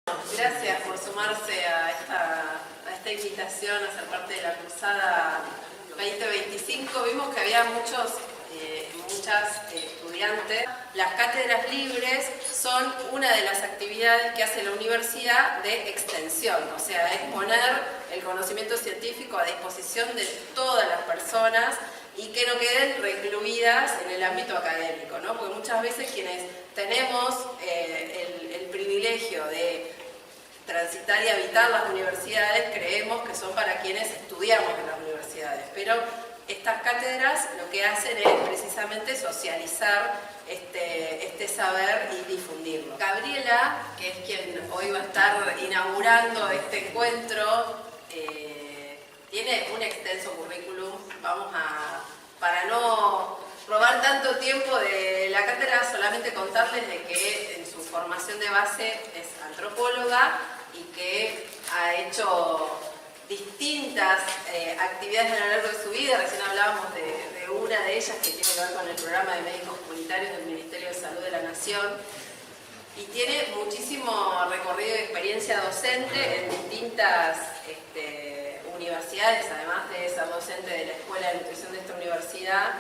Gracias por sumarse a esta invitación a ser parte de la Cruzada 2025. Vimos que había muchas estudiantes. Las cátedras libres son una de las actividades que hace la universidad de extensión, o sea, es poner el conocimiento científico a disposición de todas las personas y que no queden recluidas en el ámbito académico, ¿no? Porque muchas veces quienes tenemos el privilegio de transitar y habitar las universidades creemos que son para quienes estudiamos en las universidades, pero estas cátedras lo que hacen es precisamente socializar este saber y difundirlo. Gabriela, que es quien hoy va a estar inaugurando este encuentro, tiene un extenso currículum. Para no robar tanto tiempo de la cátedra, solamente contarles de que en su formación de base es antropóloga y que ha hecho distintas actividades a lo largo de su vida. Recién hablábamos de una de ellas que tiene que ver con el programa de médicos comunitarios del Ministerio de Salud de la Nación, y tiene muchísimo recorrido y experiencia docente en distintas universidades, además de ser docente de la Escuela de Nutrición de esta universidad,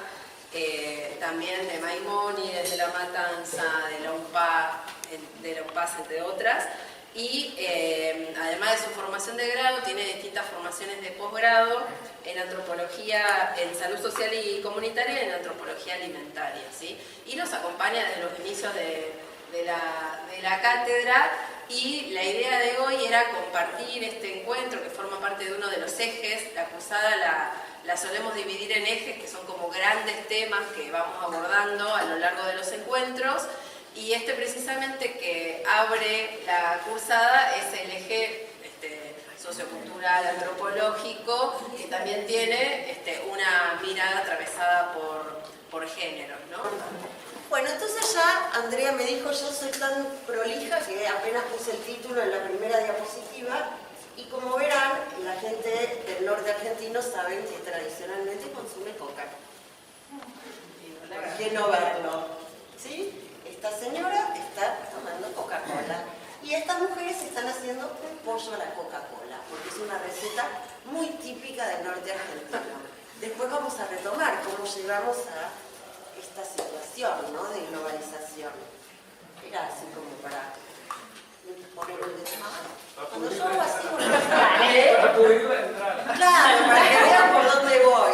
también de Maimónides, de La Matanza, de la UNPAS, entre otras. Y además de su formación de grado, tiene distintas formaciones de posgrado en antropología, en salud social y comunitaria y en antropología alimentaria, ¿sí? Y nos acompaña desde los inicios de la cátedra, y la idea de hoy era compartir este encuentro que forma parte de uno de los ejes. La cruzada la solemos dividir en ejes que son como grandes temas que vamos abordando a lo largo de los encuentros. Y precisamente que abre la cursada es el eje sociocultural, antropológico, que también tiene una mirada atravesada por géneros, ¿no? Bueno, entonces ya Andrea me dijo, yo soy tan prolija que apenas puse el título en la primera diapositiva, y como verán, la gente del norte argentino sabe que tradicionalmente consume coca. ¿Por qué no verlo? ¿Sí? Esta señora está tomando Coca-Cola y estas mujeres están haciendo un pollo a la Coca-Cola, porque es una receta muy típica del norte argentino. Después vamos a retomar cómo llegamos a esta situación, ¿no?, de globalización. Era así como para poner un desmadre. Cuando yo hago así, para poder entrar. Claro, para que vean por dónde voy.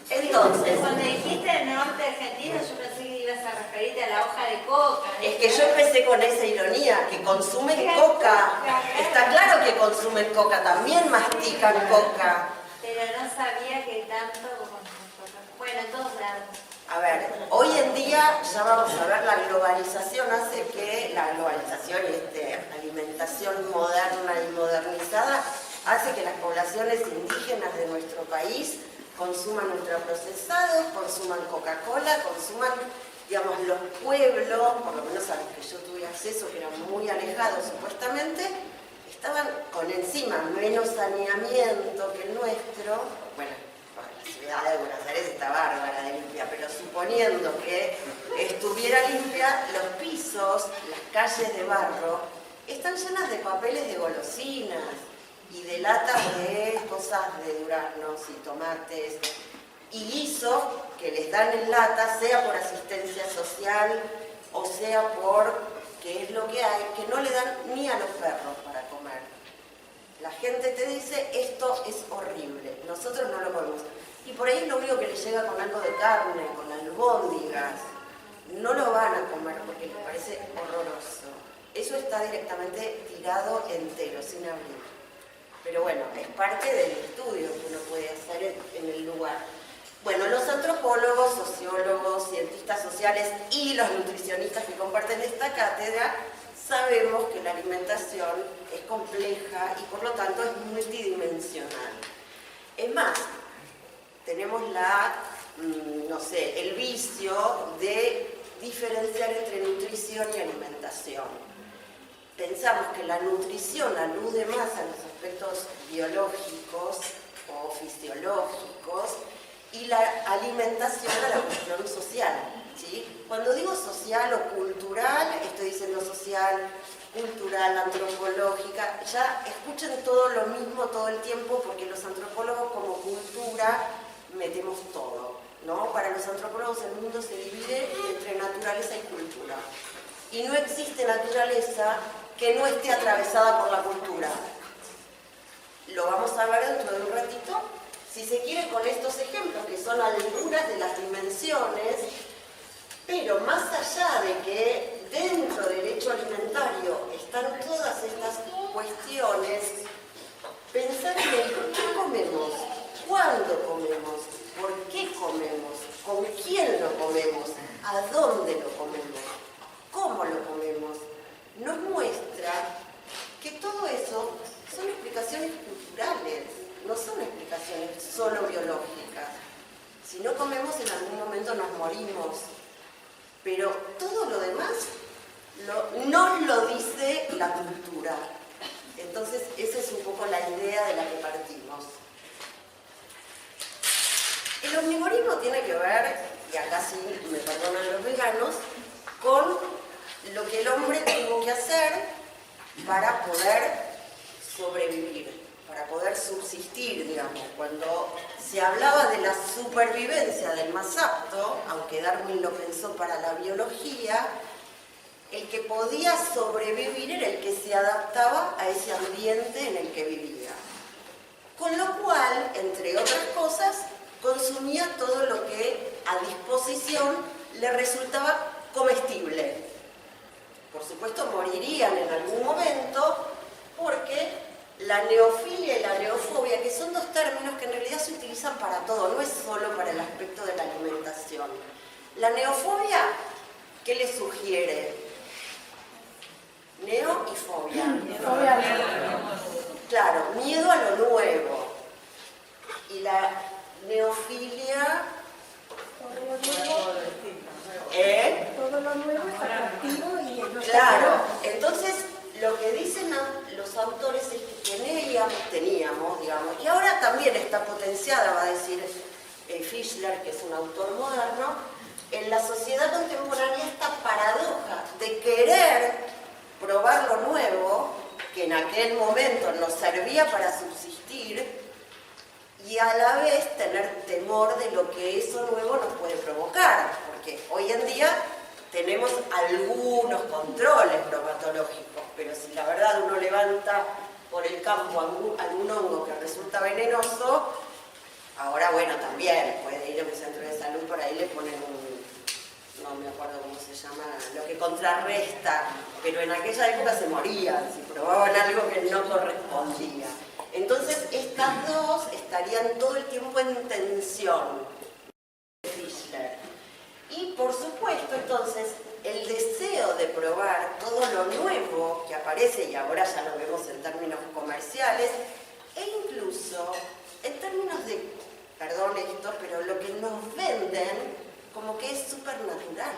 Entonces, cuando dijiste el norte argentino, yo pensé que ibas a referirte a la hoja de coca. Es que yo empecé con esa ironía, que consumen coca. Está claro que consumen coca, también mastican coca. Pero no sabía que tanto como nosotros. Bueno, en todos lados. A ver, hoy en día ya vamos a ver, la globalización hace que la globalización y alimentación moderna y modernizada hace que las poblaciones indígenas de nuestro país consuman ultraprocesados, consuman Coca-Cola, consuman, digamos, los pueblos, por lo menos a los que yo tuve acceso, que eran muy alejados supuestamente, estaban con encima menos saneamiento que el nuestro. Bueno, la ciudad de Buenos Aires está bárbara de limpia, pero suponiendo que estuviera limpia, los pisos, las calles de barro, están llenas de papeles de golosinas y de latas de cosas de duraznos y tomates y guiso que les dan en lata, sea por asistencia social o sea por que es lo que hay, que no le dan ni a los perros para comer. La gente te dice, esto es horrible, nosotros no lo comemos. Y por ahí es lo único que les llega con algo de carne, con albóndigas. No lo van a comer porque les parece horroroso. Eso está directamente tirado entero, sin abrir. Pero bueno, es parte del estudio que uno puede hacer en el lugar. Bueno, los antropólogos, sociólogos, cientistas sociales y los nutricionistas que comparten esta cátedra sabemos que la alimentación es compleja y por lo tanto es multidimensional. Es más, tenemos el vicio de diferenciar entre nutrición y alimentación. Pensamos que la nutrición alude más a los aspectos biológicos o fisiológicos y la alimentación a la cuestión social. ¿sí? Cuando digo social o cultural, estoy diciendo social, cultural, antropológica. Ya escuchen todo lo mismo todo el tiempo, porque los antropólogos como cultura metemos todo, ¿no? Para los antropólogos el mundo se divide entre naturaleza y cultura. Y no existe naturaleza que no esté atravesada por la cultura. Lo vamos a ver dentro de un ratito, si se quiere, con estos ejemplos, que son algunas de las dimensiones, pero más allá de que dentro del hecho alimentario están todas estas cuestiones, pensar en el qué comemos, cuándo comemos, por qué comemos, con quién lo comemos, a dónde lo comemos, cómo lo comemos, nos muestra que todo eso son explicaciones culturales, no son explicaciones solo biológicas. Si no comemos, en algún momento nos morimos, pero todo lo demás nos lo dice la cultura. Entonces, esa es un poco la idea de la que partimos. El omnivorismo tiene que ver, y acá sí me perdonan los veganos, con lo que el hombre tuvo que hacer para poder sobrevivir, para poder subsistir, digamos. Cuando se hablaba de la supervivencia del más apto, aunque Darwin lo pensó para la biología, el que podía sobrevivir era el que se adaptaba a ese ambiente en el que vivía. Con lo cual, entre otras cosas, consumía todo lo que a disposición le resultaba comestible. Por supuesto, morirían en algún momento, porque la neofilia y la neofobia, que son dos términos que en realidad se utilizan para todo, no es solo para el aspecto de la alimentación. La neofobia, ¿qué le sugiere? Neo y fobia. Claro, miedo a lo nuevo. Y la neofilia... Todo lo nuevo es atractivo y no. Claro, entonces lo que dicen los autores es que teníamos, digamos, y ahora también está potenciada, va a decir Fischler, que es un autor moderno, en la sociedad contemporánea esta paradoja de querer probar lo nuevo, que en aquel momento nos servía para subsistir, y a la vez tener temor de lo que eso nuevo nos puede provocar, porque hoy en día tenemos algunos controles bromatológicos, pero si la verdad uno levanta por el campo algún hongo que resulta venenoso, ahora bueno, también puede ir a un centro de salud, por ahí le ponen no me acuerdo cómo se llama, lo que contrarresta, pero en aquella época se morían si probaban algo que no correspondía. Entonces estas dos estarían todo el tiempo en tensión. Y por supuesto, entonces, el deseo de probar todo lo nuevo que aparece, y ahora ya lo vemos en términos comerciales, e incluso en términos de, perdón esto, pero lo que nos venden como que es supernatural,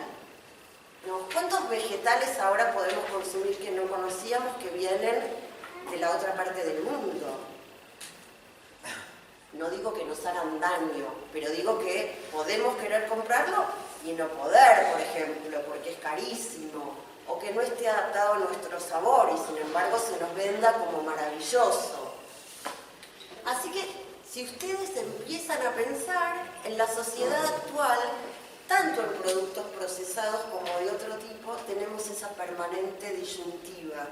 ¿no? ¿Cuántos vegetales ahora podemos consumir que no conocíamos que vienen de la otra parte del mundo? No digo que nos hagan daño, pero digo que podemos querer comprarlo y no poder, por ejemplo, porque es carísimo, o que no esté adaptado a nuestro sabor y sin embargo se nos venda como maravilloso. Así que si ustedes empiezan a pensar en la sociedad actual, tanto en productos procesados como de otro tipo, tenemos esa permanente disyuntiva,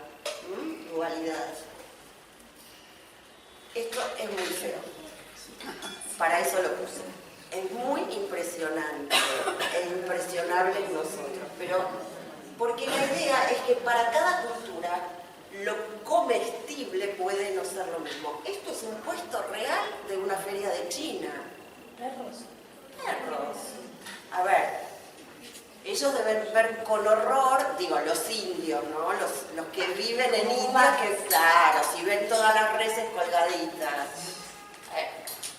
dualidad. Esto es muy feo. Para eso lo puse. Es muy impresionante e impresionables nosotros, pero porque la idea es que para cada cultura lo comestible puede no ser lo mismo. Esto es un puesto real de una feria de China. Perros. Perros. A ver, ellos deben ver con horror, digo, los indios, ¿no? Los que viven en India, que claro, si ven todas las reses colgaditas.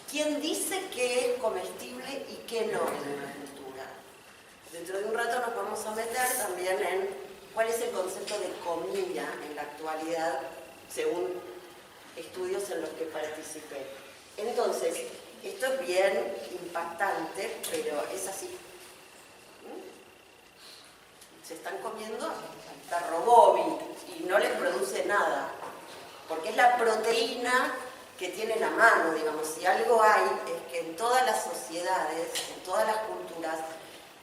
¿Quién dice qué es comestible y qué no en una cultura? Dentro de un rato nos vamos a meter también en cuál es el concepto de comida en la actualidad, según estudios en los que participé. Entonces, esto es bien impactante, pero es así. se están comiendo al perro Bobby y no les produce nada, porque es la proteína que tienen a mano, digamos. Si algo hay, es que en todas las sociedades, en todas las culturas,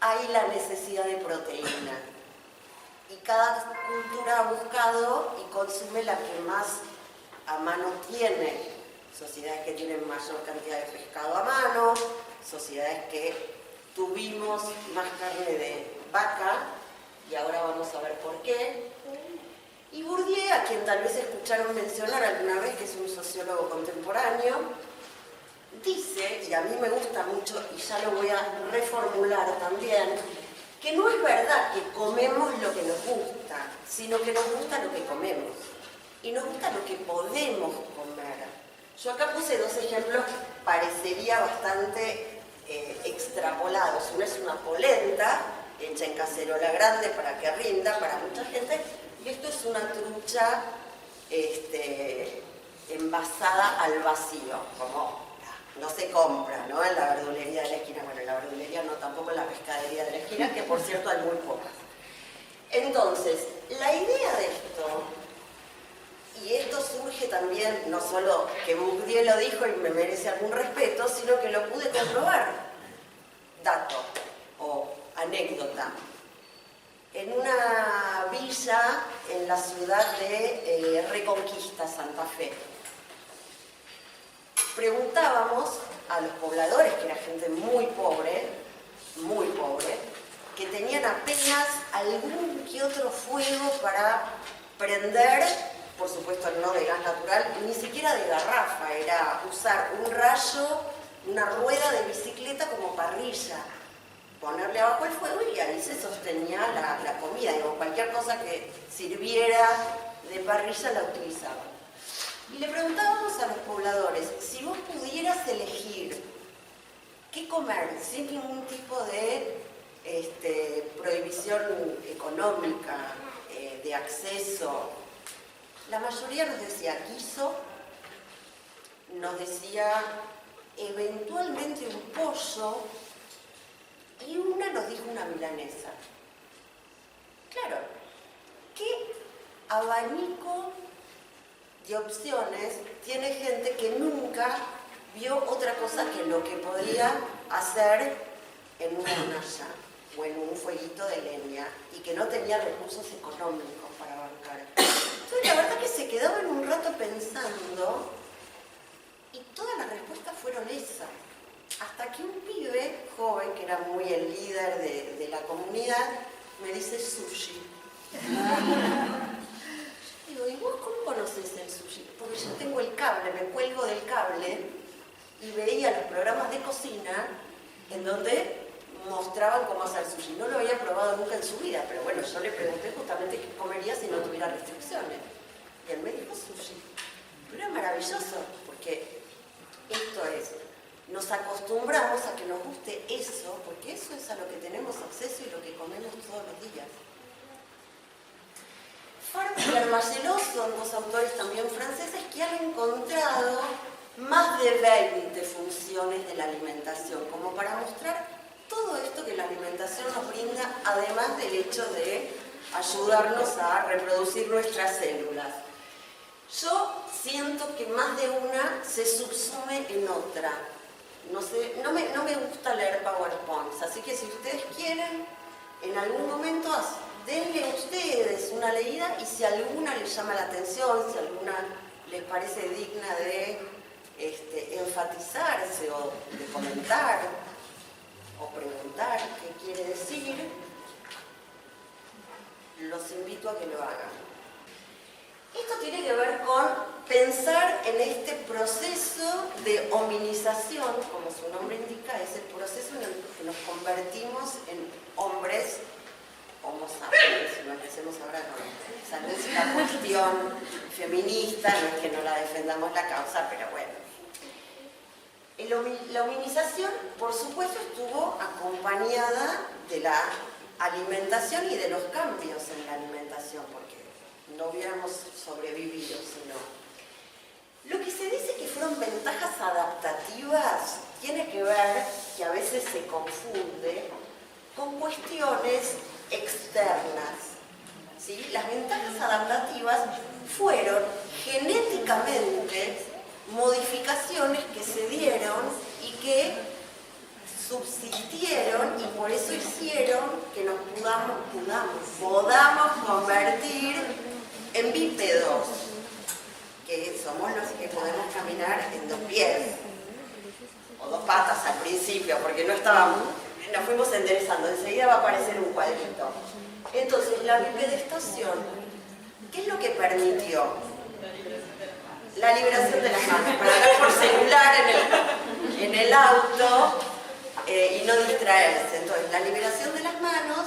hay la necesidad de proteína. Y cada cultura ha buscado y consume la que más a mano tiene. Sociedades que tienen mayor cantidad de pescado a mano, sociedades que tuvimos más carne de vaca, y ahora vamos a ver por qué. Y Bourdieu, a quien tal vez escucharon mencionar alguna vez, que es un sociólogo contemporáneo, dice, y a mí me gusta mucho, y ya lo voy a reformular también, que no es verdad que comemos lo que nos gusta, sino que nos gusta lo que comemos. Y nos gusta lo que podemos comer. Yo acá puse dos ejemplos, parecería bastante extrapolados. Uno es una polenta, hecha en cacerola grande para que rinda para mucha gente, y esto es una trucha envasada al vacío, como no se compra, ¿no? En la verdulería de la esquina. Bueno, en la verdulería no, tampoco en la pescadería de la esquina, que por cierto hay muy pocas. Entonces, la idea de esto, y esto surge también, no solo que Bourdieu lo dijo y me merece algún respeto, sino que lo pude comprobar. Dato o anécdota. En una villa en la ciudad de Reconquista, Santa Fe, preguntábamos a los pobladores, que era gente muy pobre, que tenían apenas algún que otro fuego para prender, por supuesto no de gas natural, ni siquiera de garrafa, era usar un rayo, una rueda de bicicleta como parrilla, ponerle abajo el fuego y ahí se sostenía la comida, digo, cualquier cosa que sirviera de parrilla la utilizaban. Y le preguntábamos a los pobladores, si vos pudieras elegir qué comer sin ningún tipo de prohibición económica, de acceso, la mayoría nos decía guiso, nos decía eventualmente un pollo, y una nos dijo una milanesa. Claro, ¿qué abanico de opciones tiene gente que nunca vio otra cosa que lo que podía hacer en una hornalla o en un fueguito de leña y que no tenía recursos económicos para bancar? Entonces la verdad que se quedaban un rato pensando y todas las respuestas fueron esas. Hasta que un pibe joven, que era muy el líder de la comunidad, me dice sushi. Digo, ¿y vos cómo conoces el sushi? Porque yo tengo el cable, me cuelgo del cable y veía los programas de cocina en donde mostraban cómo hacer sushi. No lo había probado nunca en su vida, pero bueno, yo le pregunté justamente qué comería si no tuviera restricciones. Y él me dijo sushi. Pero es maravilloso, porque esto es, nos acostumbramos a que nos guste eso, porque eso es a lo que tenemos acceso y lo que comemos todos los días. Farmer y Armagelló son dos autores también franceses que han encontrado más de 20 funciones de la alimentación, como para mostrar todo esto que la alimentación nos brinda, además del hecho de ayudarnos a reproducir nuestras células. Yo siento que más de una se subsume en otra. No sé, no me gusta leer PowerPoints, así que si ustedes quieren, en algún momento denle a ustedes una leída y si alguna les llama la atención, si alguna les parece digna de enfatizarse o de comentar o preguntar qué quiere decir, los invito a que lo hagan. Esto tiene que ver con pensar en este proceso de hominización, como su nombre indica, es el proceso en el que nos convertimos en hombres homo sapiens, si no empecemos ahora con o sea, no es una cuestión feminista, no es que no la defendamos la causa, pero bueno. La hominización, por supuesto, estuvo acompañada de la alimentación y de los cambios en la alimentación, porque no hubiéramos sobrevivido, sino... Lo que se dice que fueron ventajas adaptativas tiene que ver, que a veces se confunde, con cuestiones externas. ¿Sí? Las ventajas adaptativas fueron genéticamente modificaciones que se dieron y que subsistieron y por eso hicieron que nos podamos convertir en bípedos, que somos los que podemos caminar en 2 pies o 2 patas al principio, porque nos fuimos enderezando, enseguida va a aparecer un cuadrito. Entonces, la bipedestación, ¿qué es lo que permitió? La liberación de las manos, para hablar por celular en el auto y no distraerse. Entonces, la liberación de las manos,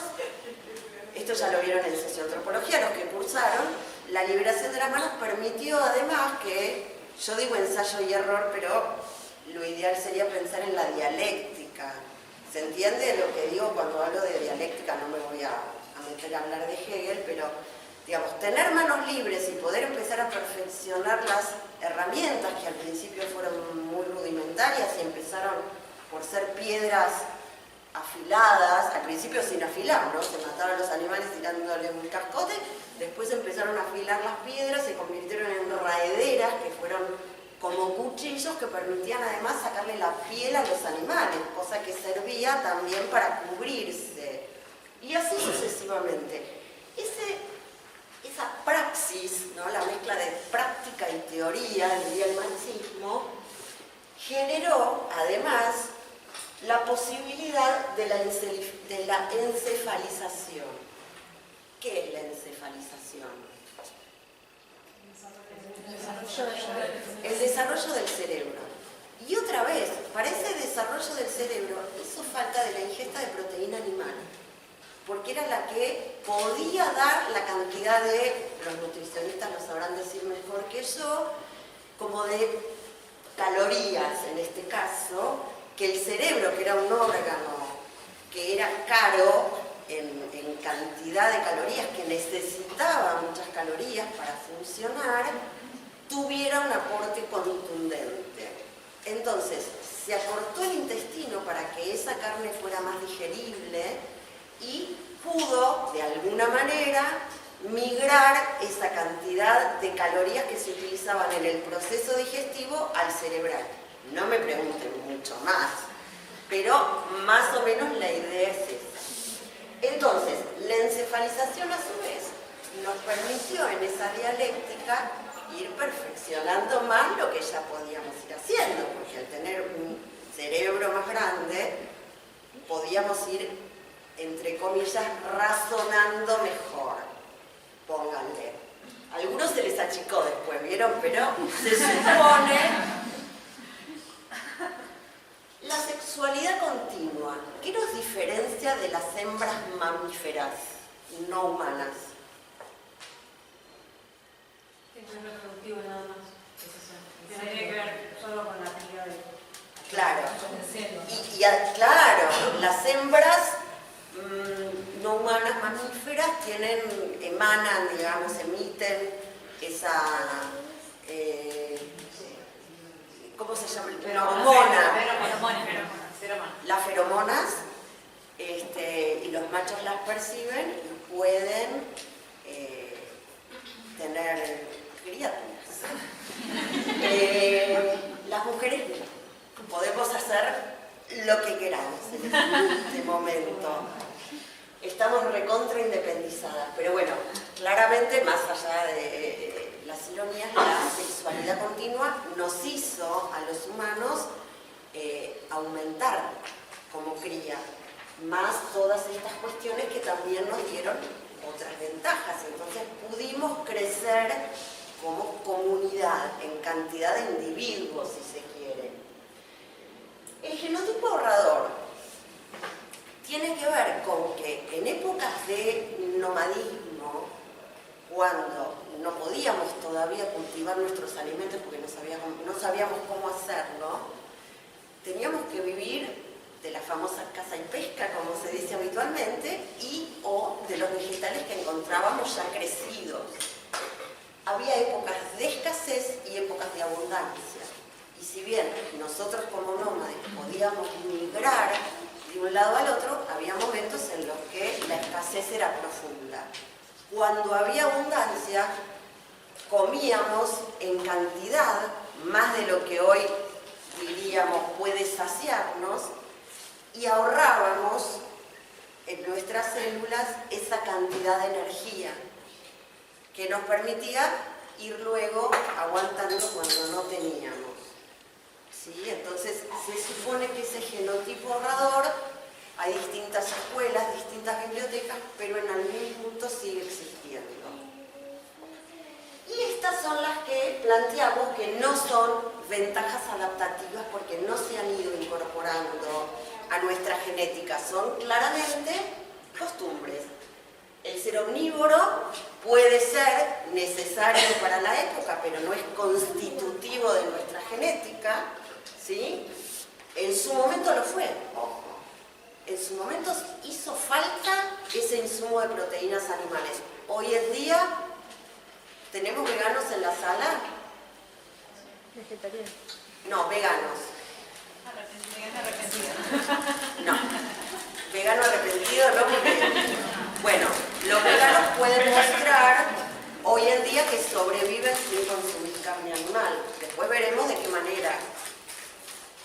esto ya lo vieron en socioantropología, los que cursaron, la liberación de las manos permitió además que, yo digo ensayo y error, pero lo ideal sería pensar en la dialéctica. ¿Se entiende lo que digo cuando hablo de dialéctica? No me voy a meter a hablar de Hegel, pero digamos, tener manos libres y poder empezar a perfeccionar las herramientas que al principio fueron muy rudimentarias y empezaron por ser piedras afiladas, al principio sin afilar, ¿no? Se mataban los animales tirándole un cascote, después empezaron a afilar las piedras, se convirtieron en raederas que fueron como cuchillos que permitían además sacarle la piel a los animales, cosa que servía también para cubrirse. Y así sucesivamente. Esa praxis, ¿no? La mezcla de práctica y teoría, diría el marxismo, generó además la posibilidad de la encefalización. ¿Qué es la encefalización? El desarrollo del cerebro. Y otra vez, para ese desarrollo del cerebro hizo falta de la ingesta de proteína animal, porque era la que podía dar la cantidad de, los nutricionistas lo sabrán decir mejor que yo, como de calorías en este caso, que el cerebro, que era un órgano que era caro en cantidad de calorías, que necesitaba muchas calorías para funcionar, tuviera un aporte contundente. Entonces, se acortó el intestino para que esa carne fuera más digerible y pudo, de alguna manera, migrar esa cantidad de calorías que se utilizaban en el proceso digestivo al cerebral. No me pregunten mucho más, pero más o menos la idea es esa. Entonces, la encefalización a su vez nos permitió en esa dialéctica ir perfeccionando más lo que ya podíamos ir haciendo, porque al tener un cerebro más grande, podíamos ir, entre comillas, razonando mejor, pónganle. A algunos se les achicó después, ¿vieron? Pero se supone... La sexualidad continua, ¿qué nos diferencia de las hembras mamíferas no humanas? Es reproductivo nada más. Tiene que ver solo con la actividad de... Claro. Claro, las hembras no humanas mamíferas emanan, digamos, emiten esa... ¿cómo se llama? Hormona. Las feromonas, y los machos las perciben y pueden tener criaturas. Las mujeres podemos hacer lo que queramos en este momento. Estamos recontra independizadas, pero bueno, claramente, más allá de las ironías, la sexualidad continua nos hizo a los humanos aumentar como cría, más todas estas cuestiones que también nos dieron otras ventajas. Entonces pudimos crecer como comunidad, en cantidad de individuos, si se quiere. El genotipo ahorrador tiene que ver con que en épocas de nomadismo, cuando no podíamos todavía cultivar nuestros alimentos porque no sabíamos cómo hacerlo, teníamos que vivir de la famosa caza y pesca, como se dice habitualmente, o de los vegetales que encontrábamos ya crecidos. Había épocas de escasez y épocas de abundancia. Y si bien nosotros como nómades podíamos migrar De un lado al otro había momentos en los que la escasez era profunda. Cuando había abundancia, comíamos en cantidad, más de lo que hoy diríamos puede saciarnos, y ahorrábamos en nuestras células esa cantidad de energía que nos permitía ir luego aguantando cuando no teníamos. ¿Sí? Entonces se supone que ese genotipo ahorrador, hay distintas escuelas, distintas bibliotecas, pero en algún punto sigue existiendo. Y estas son las que planteamos que no son ventajas adaptativas porque no se han ido incorporando a nuestra genética, son claramente costumbres. El ser omnívoro puede ser necesario para la época, pero no es constitutivo de nuestra genética, ¿sí? En su momento lo fue, ojo. En su momento hizo falta ese insumo de proteínas animales. Hoy en día, ¿tenemos veganos en la sala? Vegetariano. No, veganos. No. Vegano arrepentido, no, porque... Bueno, los veganos pueden mostrar hoy en día que sobreviven sin consumir carne animal. Después veremos de qué manera.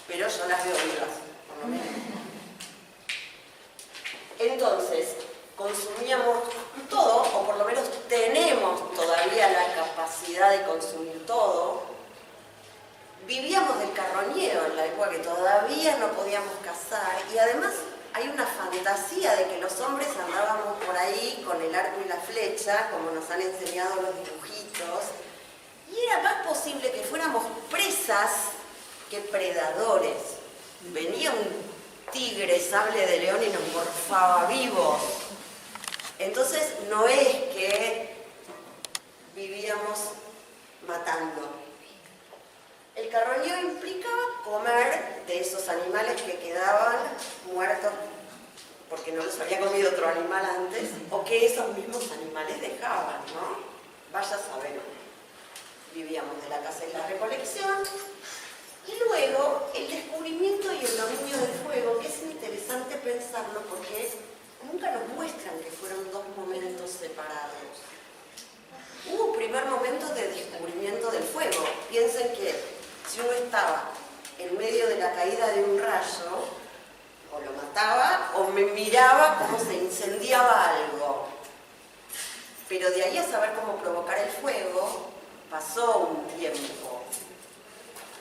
Pero yo las veo vivas, por lo menos. Entonces, consumíamos todo, o por lo menos tenemos todavía la capacidad de consumir todo. Vivíamos del carroñero en la época que todavía no podíamos cazar, y además hay una fantasía de que los hombres andábamos por ahí con el arco y la flecha, como nos han enseñado los dibujitos, y era más posible que fuéramos presas que predadores. Venía un tigre, sable de león y nos morfaba vivos. Entonces no es que vivíamos matando. El carroñeo implicaba comer de esos animales que quedaban muertos porque no los había comido otro animal antes, o que esos mismos animales dejaban, ¿no? Vaya a saber. Vivíamos de la caza y la recolección. Y luego el descubrimiento y el dominio del fuego, que es interesante pensarlo porque nunca nos muestran que fueron dos momentos separados. Hubo un primer momento de descubrimiento del fuego. Piensen que si uno estaba en medio de la caída de un rayo, o lo mataba o me miraba cómo se incendiaba algo. Pero de ahí a saber cómo provocar el fuego, pasó un tiempo.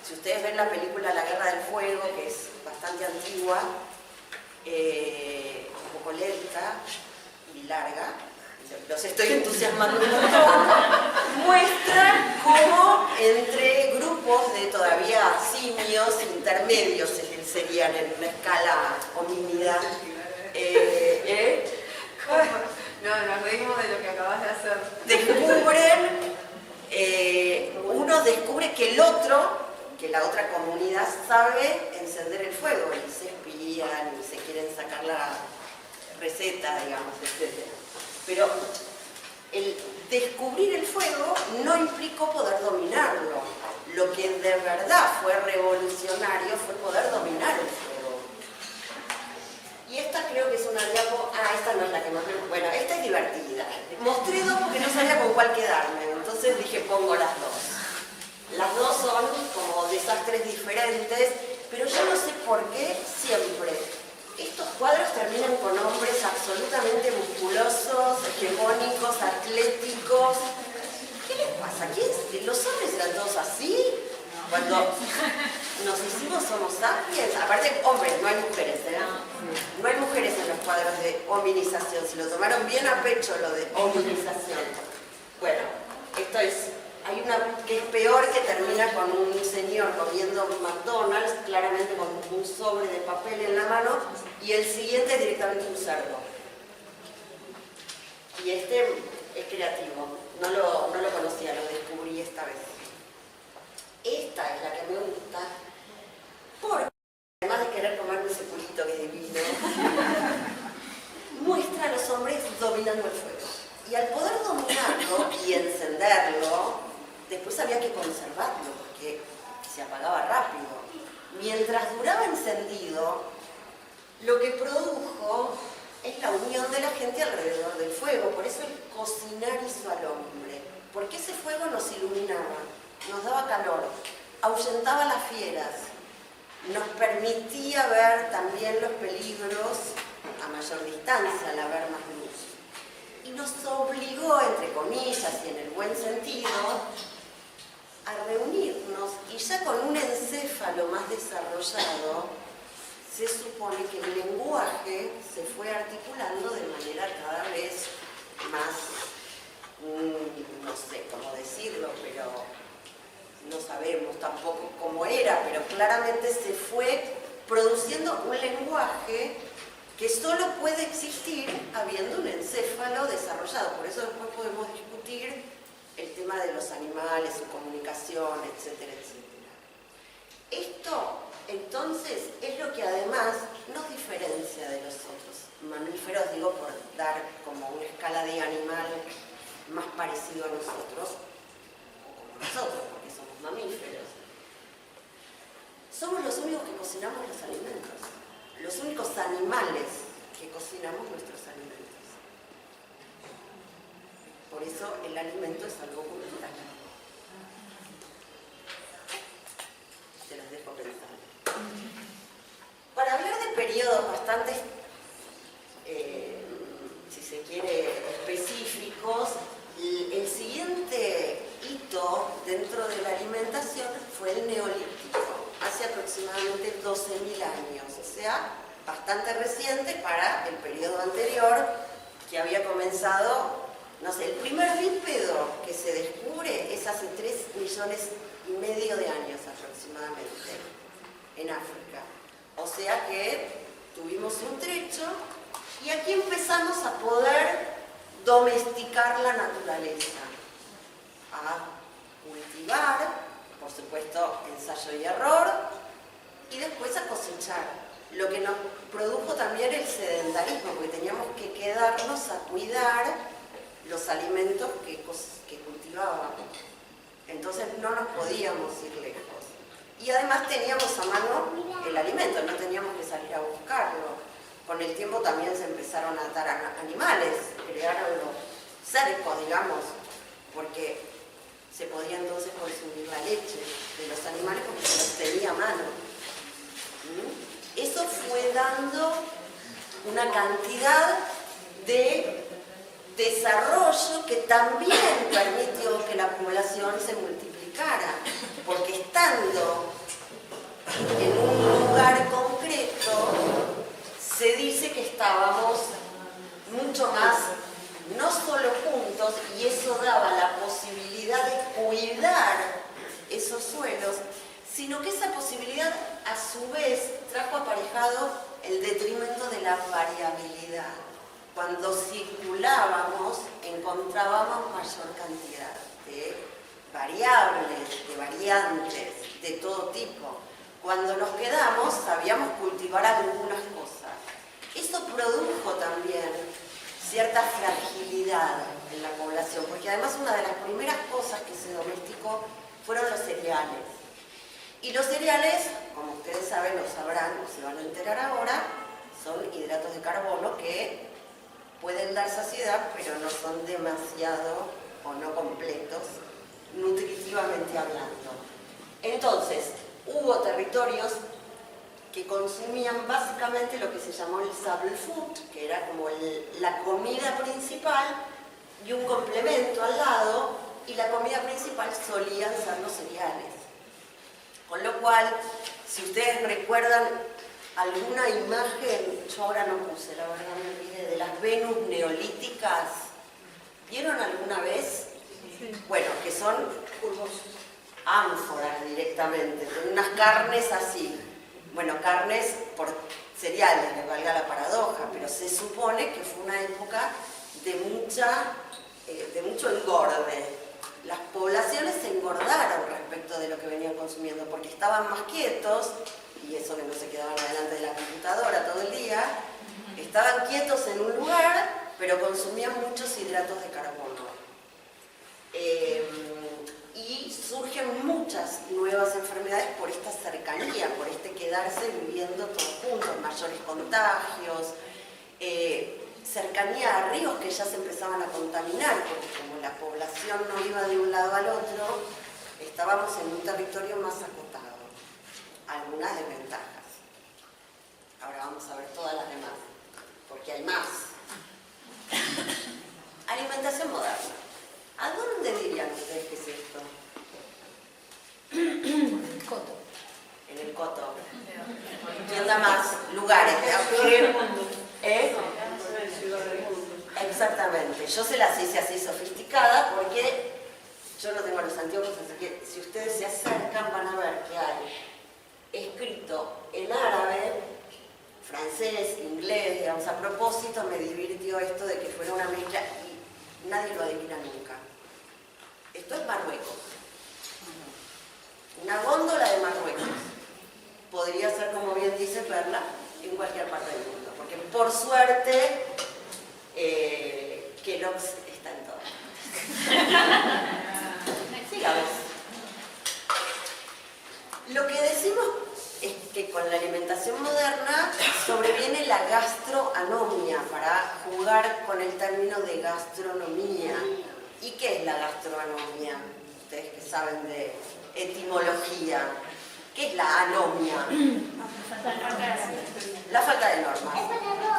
Si ustedes ven la película La Guerra del Fuego, que es bastante antigua, un poco lenta y larga, los estoy entusiasmando un montón, muestra cómo entre grupos de todavía simios intermedios serían en una escala homínida. No, nos reímos de lo que acabas de hacer. Descubren, uno descubre que el otro, que la otra comunidad sabe encender el fuego y se espían y se quieren sacar la receta, digamos, etc. Pero el descubrir el fuego no implicó poder dominarlo. Lo que de verdad fue revolucionario fue poder dominar el fuego. Y esta creo que es una diapo... esta no es la que más me... Bueno, esta es divertida. Mostré dos porque no sabía con cuál quedarme, entonces dije pongo las dos. Las dos son como desastres diferentes, pero yo no sé por qué siempre estos cuadros terminan con hombres absolutamente musculosos, hegemónicos, atléticos. ¿Qué les pasa? ¿Los hombres eran todos así? Cuando nos hicimos Homo sapiens, aparte hombres, no hay mujeres, ¿eh? No hay mujeres en los cuadros de hominización, se lo tomaron bien a pecho lo de hominización. Bueno, esto es, hay una que es peor, que termina con un señor comiendo McDonald's, claramente con un sobre de papel en la mano, y el siguiente es directamente un cerdo. Y este es creativo, no lo conocía, lo descubrí esta vez. Esta es la que me gusta, porque además de querer comerme ese culito que es divino, muestra a los hombres dominando el fuego. Y al poder dominarlo y encenderlo, después había que conservarlo, porque se apagaba rápido. Mientras duraba encendido, lo que produjo es la unión de la gente alrededor del fuego. Por eso el cocinar hizo al hombre. Porque ese fuego nos iluminaba, nos daba calor, ahuyentaba las fieras, nos permitía ver también los peligros a mayor distancia, al haber más luz. Y nos obligó, entre comillas y en el buen sentido, a reunirnos, y ya con un encéfalo más desarrollado, se supone que el lenguaje se fue articulando de manera cada vez más, no sé cómo decirlo, pero no sabemos tampoco cómo era, pero claramente se fue produciendo un lenguaje que solo puede existir habiendo un encéfalo desarrollado. Por eso después podemos discutir el tema de los animales, su comunicación, etcétera, etcétera. Esto, entonces, es lo que además nos diferencia de los otros mamíferos, digo, por dar como una escala de animal más parecido a nosotros, o como nosotros, porque somos mamíferos. Somos los únicos que cocinamos los alimentos, los únicos animales que cocinamos nuestros alimentos. Por eso el alimento es algo cultural. Se los dejo pensar. Para hablar de periodos bastante, si se quiere, específicos, el siguiente hito dentro de la alimentación fue el neolítico, hace aproximadamente 12.000 años, o sea, bastante reciente para el periodo anterior, que había comenzado, no sé, el primer bípedo que se descubre es hace 3,5 millones de años aproximadamente, en África. O sea que tuvimos un trecho y aquí empezamos a poder domesticar la naturaleza, a cultivar, por supuesto, ensayo y error, y después a cosechar, lo que nos produjo también el sedentarismo, porque teníamos que quedarnos a cuidar los alimentos que cultivábamos. Entonces no nos podíamos ir lejos. Y además teníamos a mano el alimento, no teníamos que salir a buscarlo. Con el tiempo también se empezaron a atar animales, crearon los cercos, digamos, porque se podía entonces consumir la leche de los animales porque se los tenía a mano. Eso fue dando una cantidad de desarrollo que también permitió que la población se multiplicara, porque estando en un lugar concreto, se dice que estábamos mucho más, no solo juntos, y eso daba la posibilidad de cuidar esos suelos, sino que esa posibilidad a su vez trajo aparejado el detrimento de la variabilidad. Cuando circulábamos encontrábamos mayor cantidad de variables, de variantes, de todo tipo. Cuando nos quedamos sabíamos cultivar algunas cosas. Eso produjo también cierta fragilidad en la población, porque además una de las primeras cosas que se domesticó fueron los cereales. Y los cereales, como ustedes saben o sabrán, o se van a enterar ahora, son hidratos de carbono que pueden dar saciedad, pero no son demasiado o no completos, nutritivamente hablando. Entonces, hubo territorios que consumían básicamente lo que se llamó el stable food, que era como la comida principal y un complemento al lado, y la comida principal solían ser los cereales. Con lo cual, si ustedes recuerdan alguna imagen, yo ahora no puse, la verdad me olvidé, de las Venus neolíticas, ¿vieron alguna vez? Sí. Bueno, que son ánforas directamente, con unas carnes así. Bueno, carnes por cereales, les valga la paradoja, pero se supone que fue una época de mucho engorde. Las poblaciones se engordaron respecto de lo que venían consumiendo, porque estaban más quietos, y eso que no se quedaban delante de la computadora todo el día, estaban quietos en un lugar, pero consumían muchos hidratos de carbono. Y surgen muchas nuevas enfermedades por esta cercanía, por este quedarse viviendo todos juntos, mayores contagios, cercanía a ríos que ya se empezaban a contaminar, porque como la población no iba de un lado al otro, estábamos en un territorio más acotado. Algunas desventajas. Ahora vamos a ver todas las demás, porque hay más. Alimentación moderna. ¿A dónde dirían ustedes que es esto? Coto. En el Coto. ¿Quién da más? Lugares. ¿Eh? Exactamente. Yo se las hice así sofisticada porque yo no tengo los anteojos, así que si ustedes se acercan van a ver que hay escrito en árabe, francés, inglés, digamos, a propósito me divirtió esto de que fuera una mezcla y nadie lo adivina nunca. Esto es Marruecos. Una góndola de Marruecos. Podría ser, como bien dice Perla, en cualquier parte del mundo, porque por suerte Kellogg's está en todas partes. Sigamos. Lo que decimos es que con la alimentación moderna sobreviene la gastroanomia, para jugar con el término de gastronomía. ¿Y qué es la gastroanomia? Ustedes que saben de etimología. ¿Qué es la anomia? La falta de normas.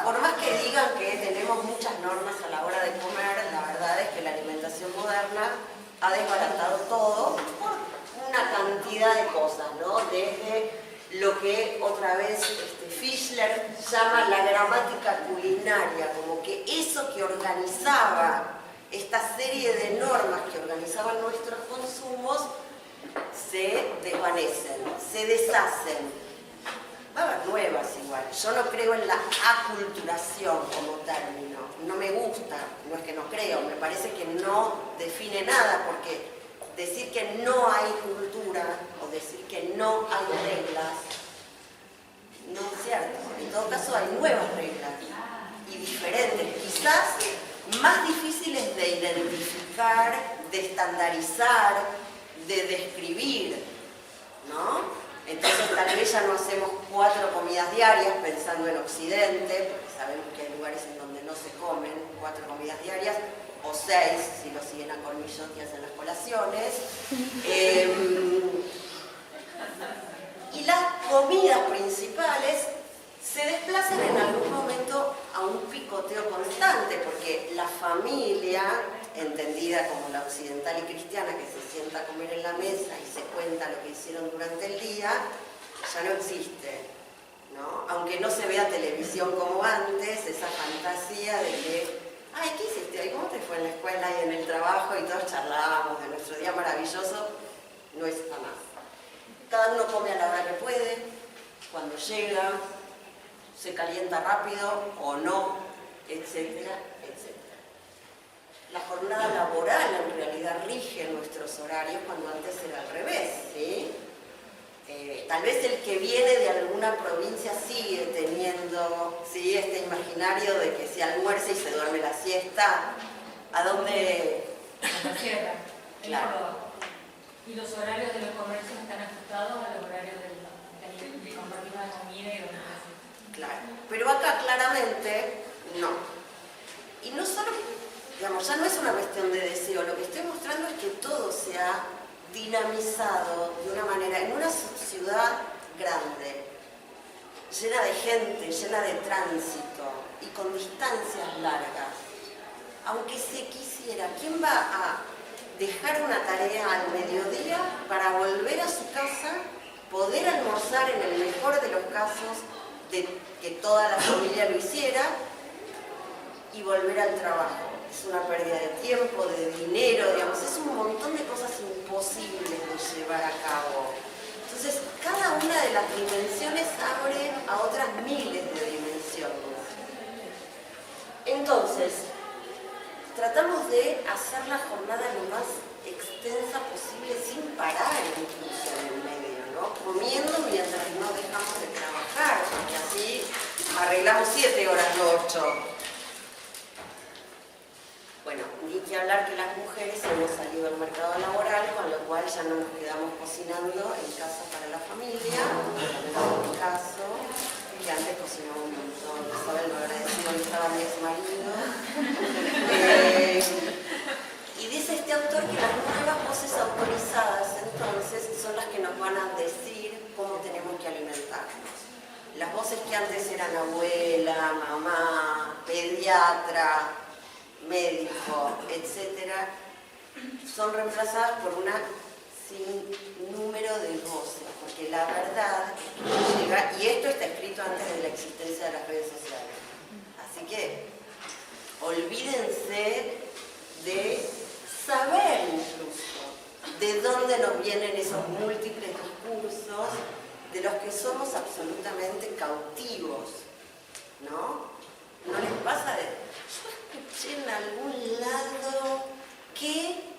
Por más que digan que tenemos muchas normas a la hora de comer, la verdad es que la alimentación moderna ha desbaratado todo por una cantidad de cosas, ¿no? Desde lo que otra vez Fischler llama la gramática culinaria, como que eso que organizaba, esta serie de normas que organizaban nuestros consumos, se desvanecen, se deshacen. Va a haber nuevas igual. Yo no creo en la aculturación como término. No me gusta, no es que no creo, me parece que no define nada, porque decir que no hay cultura o decir que no hay reglas, no es cierto. En todo caso hay nuevas reglas y diferentes, quizás más difíciles de identificar, de estandarizar, de describir, ¿no? Entonces tal vez ya no hacemos 4 comidas diarias pensando en Occidente, porque sabemos que hay lugares en donde no se comen 4 comidas diarias, o 6 si lo siguen a Cornillot y hacen las colaciones. Y las comidas principales se desplazan en algún momento a un picoteo constante, porque la familia, entendida como la occidental y cristiana, que se sienta a comer en la mesa y se cuenta lo que hicieron durante el día, ya no existe, ¿no? Aunque no se vea televisión como antes, esa fantasía de que, ay, ¿qué hiciste hoy? ¿Cómo te fue en la escuela y en el trabajo? Y todos charlábamos de nuestro día maravilloso, no está más. Cada uno come a la hora que puede, cuando llega, se calienta rápido o no, etcétera, etcétera. La jornada laboral en realidad rige nuestros horarios cuando antes era al revés, ¿sí? Tal vez el que viene de alguna provincia sigue teniendo, ¿sí?, este imaginario de que se almuerza y se duerme la siesta. ¿A dónde? En la sierra, en Claro. Córdoba. Y los horarios de los comercios están ajustados a los horarios de compartir una comida y dormir. Claro. Pero acá claramente no. Y no solo, digamos, ya no es una cuestión de deseo, lo que estoy mostrando es que todo se ha dinamizado de una manera, en una ciudad grande, llena de gente, llena de tránsito y con distancias largas. Aunque se quisiera, ¿quién va a dejar una tarea al mediodía para volver a su casa, poder almorzar en el mejor de los casos, de que toda la familia lo hiciera, y volver al trabajo? Es una pérdida de tiempo, de dinero, digamos, es un montón de cosas imposibles de llevar a cabo. Entonces, cada una de las dimensiones abre a otras miles de dimensiones. Entonces, tratamos de hacer la jornada lo más extensa posible sin parar incluso en el medio, ¿no? Comiendo mientras no dejamos de trabajar, porque así arreglamos 7 horas, no 8. Bueno, ni que hablar que las mujeres hemos salido al mercado laboral, con lo cual ya no nos quedamos cocinando en casa para la familia, en mi caso. que antes cocinaba un montón, ¿saben lo agradecido que estaba mi ex marido? Y dice este autor que las nuevas voces autorizadas entonces son las que nos van a decir cómo tenemos que alimentarnos. Las voces que antes eran abuela, mamá, pediatra, médico, etc., son reemplazadas por una sin número de voces, porque la verdad llega, y esto está escrito antes de la existencia de las redes sociales. Así que olvídense de saber incluso de dónde nos vienen esos múltiples discursos de los que somos absolutamente cautivos, ¿no? ¿No les pasa de... Yo escuché en algún lado que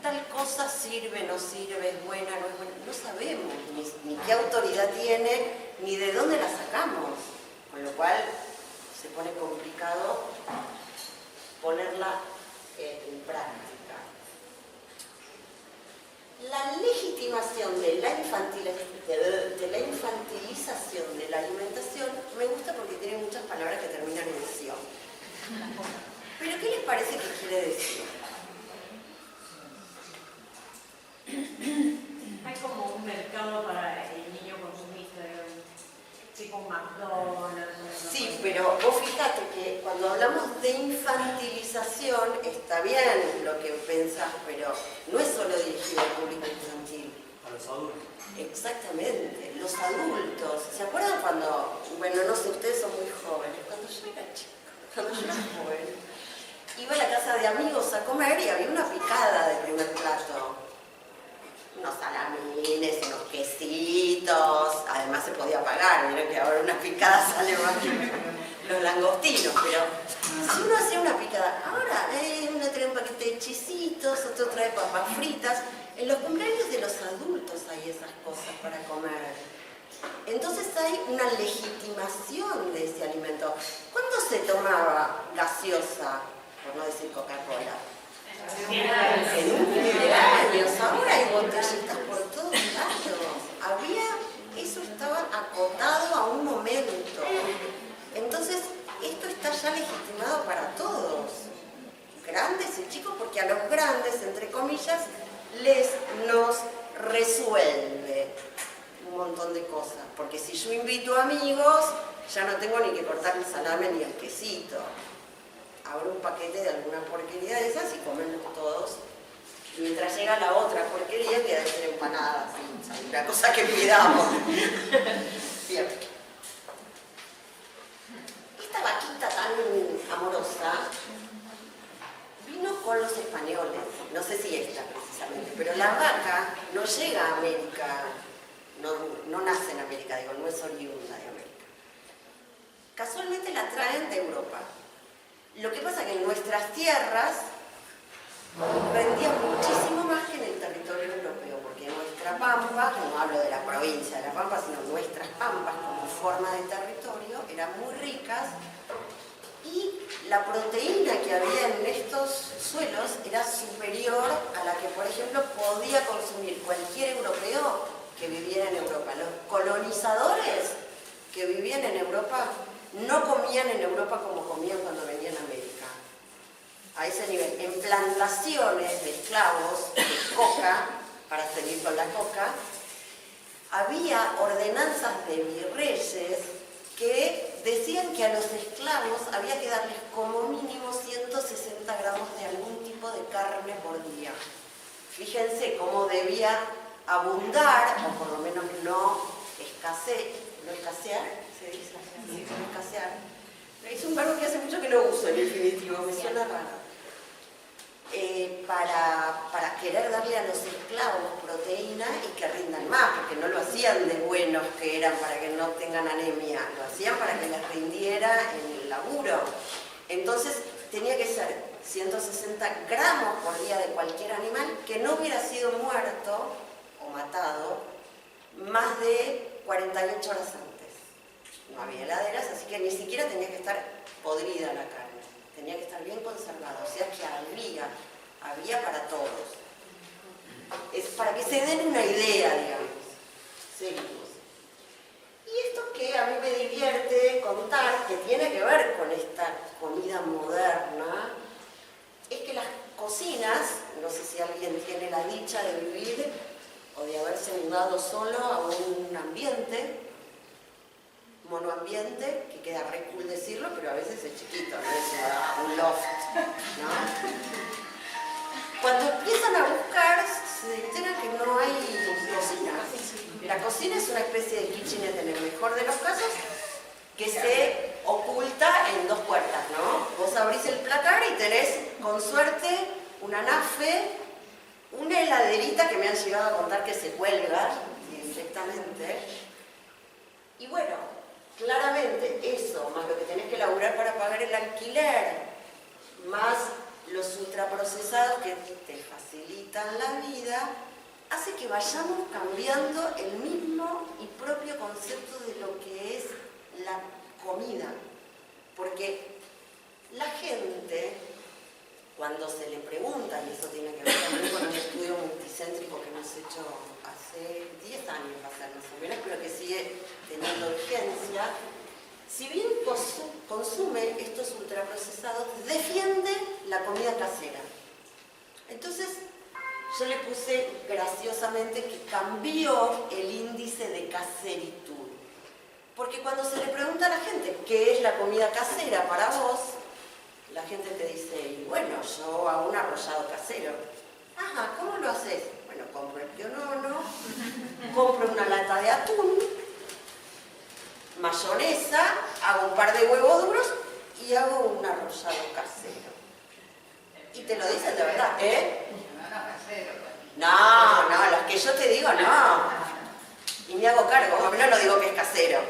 tal cosa sirve, no sirve, es buena, no es buena? No sabemos ni qué autoridad tiene, ni de dónde la sacamos, con lo cual se pone complicado ponerla en práctica. La legitimación de la infantilización de la alimentación me gusta porque tiene muchas palabras que terminan en ción. ¿Pero qué les parece que quiere decir? Hay como un mercado para el niño consumista, tipo McDonald's. Sí, pero vos fíjate que cuando hablamos de infantilización está bien lo que pensás, pero no es solo dirigido al público infantil. A los adultos. Exactamente, los adultos. ¿Se acuerdan cuando, bueno, no sé, ustedes son muy jóvenes, cuando yo era chica, cuando yo era joven, iba a la casa de amigos a comer y había una picada de primer plato? Unos salamines, unos quesitos, además se podía pagar, miren que ahora una picada sale más que los langostinos, pero si uno hacía una picada, ahora uno trae un paquete de chisitos, otro trae papas fritas, en los cumpleaños de los adultos hay esas cosas para comer. Entonces hay una legitimación de ese alimento. ¿Cuándo se tomaba gaseosa, por no decir Coca-Cola? En un cumpleaños, ahora hay botellitas por todos lados. Eso estaba acotado a un momento. Entonces, esto está ya legitimado para todos, grandes y chicos, porque a los grandes, entre comillas, nos resuelve un montón de cosas. Porque si yo invito amigos, ya no tengo ni que cortar el salame ni el quesito. Abro un paquete de alguna porquería de esas y comen todos. Mientras llega la otra porquería, que debe ser empanada, ¿sí? Una cosa que cuidamos. Bien. Esta vaquita tan amorosa vino con los españoles. No sé si esta precisamente, pero la vaca no llega a América, no nace en América, digo, no es oriunda de América. Casualmente la traen de Europa. Lo que pasa es que en nuestras tierras rendía muchísimo más que en el territorio europeo, porque nuestra pampa, no hablo de la provincia de La Pampa, sino nuestras pampas como forma de territorio, eran muy ricas y la proteína que había en estos suelos era superior a la que, por ejemplo, podía consumir cualquier europeo que viviera en Europa. Los colonizadores que vivían en Europa no comían en Europa como comían cuando venían a América. A ese nivel, en plantaciones de esclavos de coca, para seguir con la coca, había ordenanzas de virreyes que decían que a los esclavos había que darles como mínimo 160 gramos de algún tipo de carne por día. Fíjense cómo debía abundar, o por lo menos no escasear, se dice así, no escasear. Es un verbo que hace mucho que no uso en infinitivo, me suena raro. Para querer darle a los esclavos proteína y que rindan más, porque no lo hacían de buenos que eran para que no tengan anemia, lo hacían para que les rindiera en el laburo. Entonces tenía que ser 160 gramos por día de cualquier animal que no hubiera sido muerto o matado más de 48 horas antes. No había heladeras, así que ni siquiera tenía que estar podrida la carne, tenía que estar bien conservada, o sea que había para todos. Es para que se den una idea, digamos. Seguimos. Y esto que a mí me divierte contar, que tiene que ver con esta comida moderna, es que las cocinas, no sé si alguien tiene la dicha de vivir o de haberse mudado solo a un ambiente, monoambiente, que queda re cool decirlo, pero a veces es chiquito, no es un loft, ¿no? Cuando empiezan a buscar, se enteran que no hay cocina. La cocina es una especie de kitchenette en el mejor de los casos, que se oculta en dos puertas, ¿no? Vos abrís el placar y tenés, con suerte, una anafe, una heladerita que me han llegado a contar que se cuelga directamente. Y bueno, claramente eso, más lo que tenés que laburar para pagar el alquiler, más los ultraprocesados que te facilitan la vida, hace que vayamos cambiando el mismo y propio concepto de lo que es la comida. Porque la gente, cuando se le pregunta, y eso tiene que ver también con un estudio multicéntrico que hemos hecho hace 10 años, va a ser más o menos, pero que sigue teniendo vigencia, si bien consume estos ultraprocesados, defiende la comida casera. Entonces, yo le puse graciosamente que cambió el índice de caseritud. Porque cuando se le pregunta a la gente qué es la comida casera para vos, la gente te dice, y bueno, yo hago un arrollado casero. Ajá, ¿cómo lo haces? Bueno, compro el pionono, compro una lata de atún, mayonesa, hago un par de huevos duros y hago un arrollado casero. Y te lo dicen de verdad, ¿eh? No, los que yo te digo, no. Y me hago cargo, no lo digo que es casero.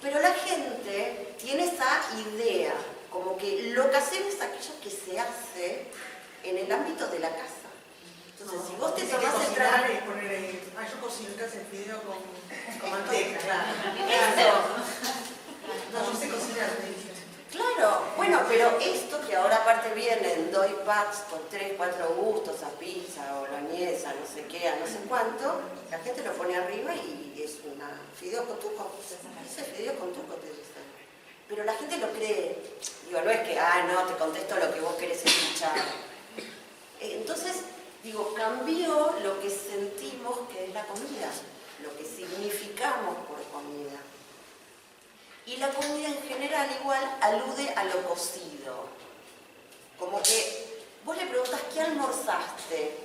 Pero la gente tiene esa idea, como que lo casero es aquello que se hace en el ámbito de la casa. Entonces, si vos te tomás el trabajo... yo cocino en casa el fideo con manteca, claro. Eso. No, yo sé cocinar, me dicen. Claro, bueno, pero esto que ahora aparte vienen doy packs con 3, 4 gustos a pizza, boloñesa, no sé qué, a no sé cuánto, la gente lo pone arriba y es una fideo con tuco. Ese fideo con tuco te dicen. Pero la gente lo cree. Digo, no es que, no, te contesto lo que vos querés escuchar. Entonces, digo, cambió lo que sentimos que es la comida, lo que significamos por comida. Y la comida en general igual alude a lo cocido. Como que vos le preguntas, ¿qué almorzaste?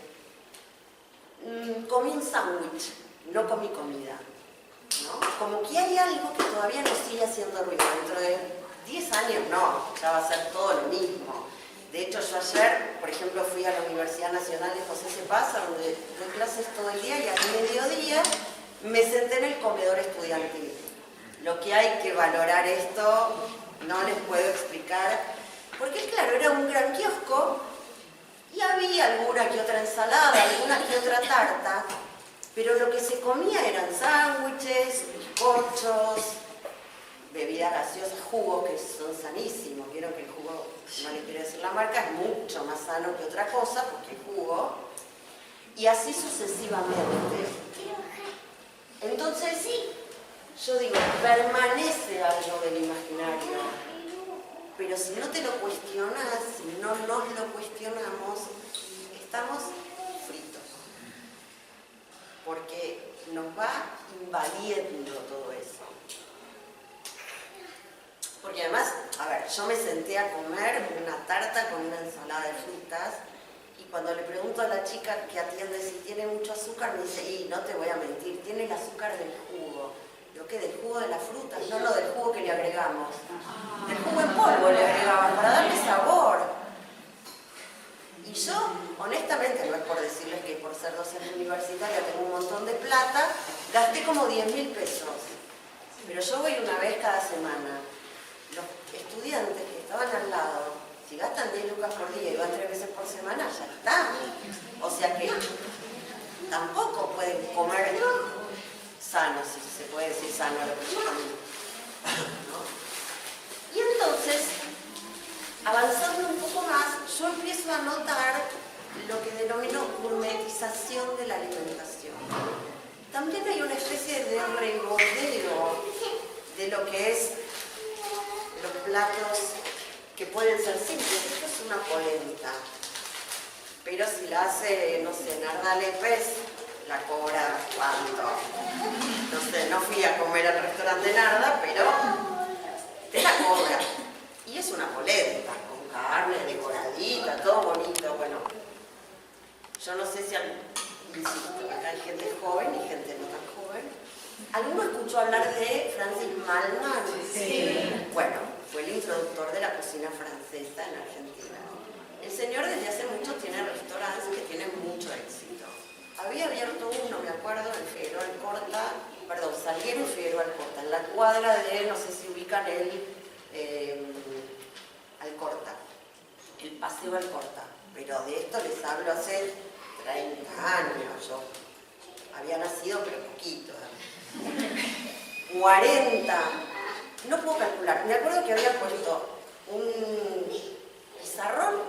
Comí un sándwich, no comí comida, ¿no? Como que hay algo que todavía nos sigue haciendo ruido. Dentro de 10 años no, ya va a ser todo lo mismo. De hecho, yo ayer, por ejemplo, fui a la Universidad Nacional de José Cepaz, donde doy clases todo el día, y al mediodía me senté en el comedor estudiantil. Lo que hay que valorar esto, no les puedo explicar, porque claro, era un gran kiosco y había alguna que otra ensalada, alguna que otra tarta, pero lo que se comía eran sándwiches, bizcochos, bebidas gaseosas, jugos que son sanísimos. Vieron que el jugo, no les quiero decir la marca, es mucho más sano que otra cosa, porque es jugo, y así sucesivamente. Entonces, yo digo, permanece algo del imaginario, pero si no te lo cuestionas, si no nos lo cuestionamos, estamos fritos, porque nos va invadiendo todo eso. Porque además, a ver, yo me senté a comer una tarta con una ensalada de frutas, y cuando le pregunto a la chica que atiende si tiene mucho azúcar, me dice, y no te voy a mentir, tiene el azúcar del jugo. Lo que del jugo de la fruta, no lo del jugo que le agregamos. Del jugo en polvo le agregaban para darle sabor. Y yo, honestamente, no es por decirles que por ser docente universitaria tengo un montón de plata, gasté como 10.000 pesos. Pero yo voy una vez cada semana. Los estudiantes que estaban al lado, si gastan 10 lucas por día y van 3 veces por semana, ya está. O sea que tampoco pueden comer sano, si se puede decir sano lo que yo comí, ¿no? Y entonces, avanzando un poco más, yo empiezo a notar lo que denomino gourmetización de la alimentación. También hay una especie de regodeo de lo que es los platos que pueden ser simples. Esto es una polenta, pero si la hace, no sé, Narda Lépez, la cobra ¿cuánto? No sé, no fui a comer al restaurante de Narda, pero te la cobra. Y es una polenta, con carne decoradita, todo bonito. Bueno, yo no sé si, insisto, acá hay gente joven y gente no tan joven. ¿Alguno escuchó hablar de Francis Mallmann? Sí. Bueno, fue el introductor de la cocina francesa en Argentina. El señor desde hace mucho tiene restaurantes que tienen mucho éxito. Había abierto uno, me acuerdo, en Figueroa Alcorta, perdón, Salguero y Figueroa Alcorta, en la cuadra de, no sé si ubican el Alcorta, el Paseo Alcorta. Pero de esto les hablo hace 30 años, yo había nacido pero poquito. 40, no puedo calcular. Me acuerdo que había puesto un pizarrón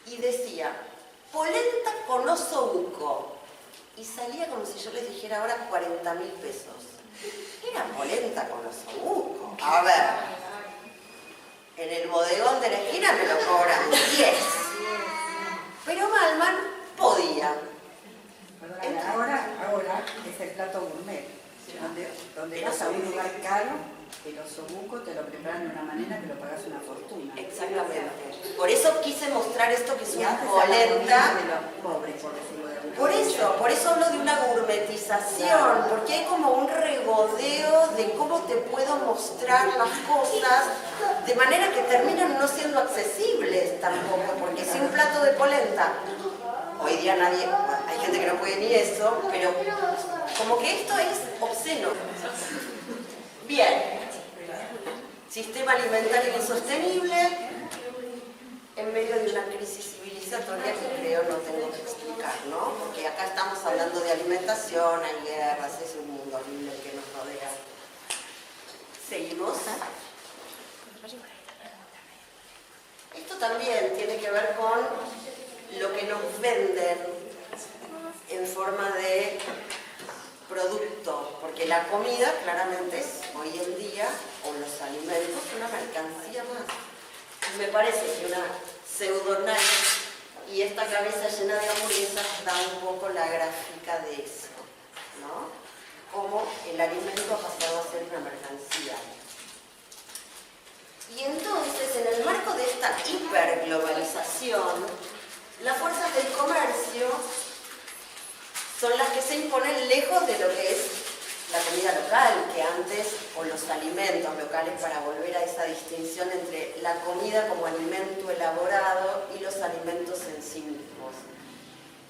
y decía polenta con osobuco y salía como si yo les dijera ahora 40.000 pesos. Era polenta con osobuco. A ver, en el bodegón de la esquina me lo cobran 10, pero Mallmann podía. Ahora es el plato gourmet, donde vas a un lugar caro, el osobuco te lo preparan de una manera que lo pagas una fortuna. Exactamente. Por eso quise mostrar esto que es Y una antes era la polenta. comida de los pobres, por decirlo de alguna manera. Por eso hablo de una gourmetización, porque hay como un regodeo de cómo te puedo mostrar las cosas de manera que terminan no siendo accesibles tampoco, porque si un plato de polenta, hoy día nadie, hay gente que no puede ni eso, pero como que esto es obsceno. Bien, sistema alimentario insostenible en medio de una crisis civilizatoria que creo no tengo que explicar, ¿no? Porque acá estamos hablando de alimentación, hay guerras, es un mundo horrible que nos rodea. Seguimos. Esto también tiene que ver con lo que nos venden en forma de producto, porque la comida claramente es hoy en día, o los alimentos, una mercancía más. Y me parece que una pseudo-night y esta cabeza llena de hamburguesas da un poco la gráfica de eso, ¿no? Cómo el alimento ha pasado a ser una mercancía. Y entonces, en el marco de esta hiperglobalización, las fuerzas del comercio son las que se imponen lejos de lo que es la comida local, que antes, o los alimentos locales, para volver a esa distinción entre la comida como alimento elaborado y los alimentos en sí mismos,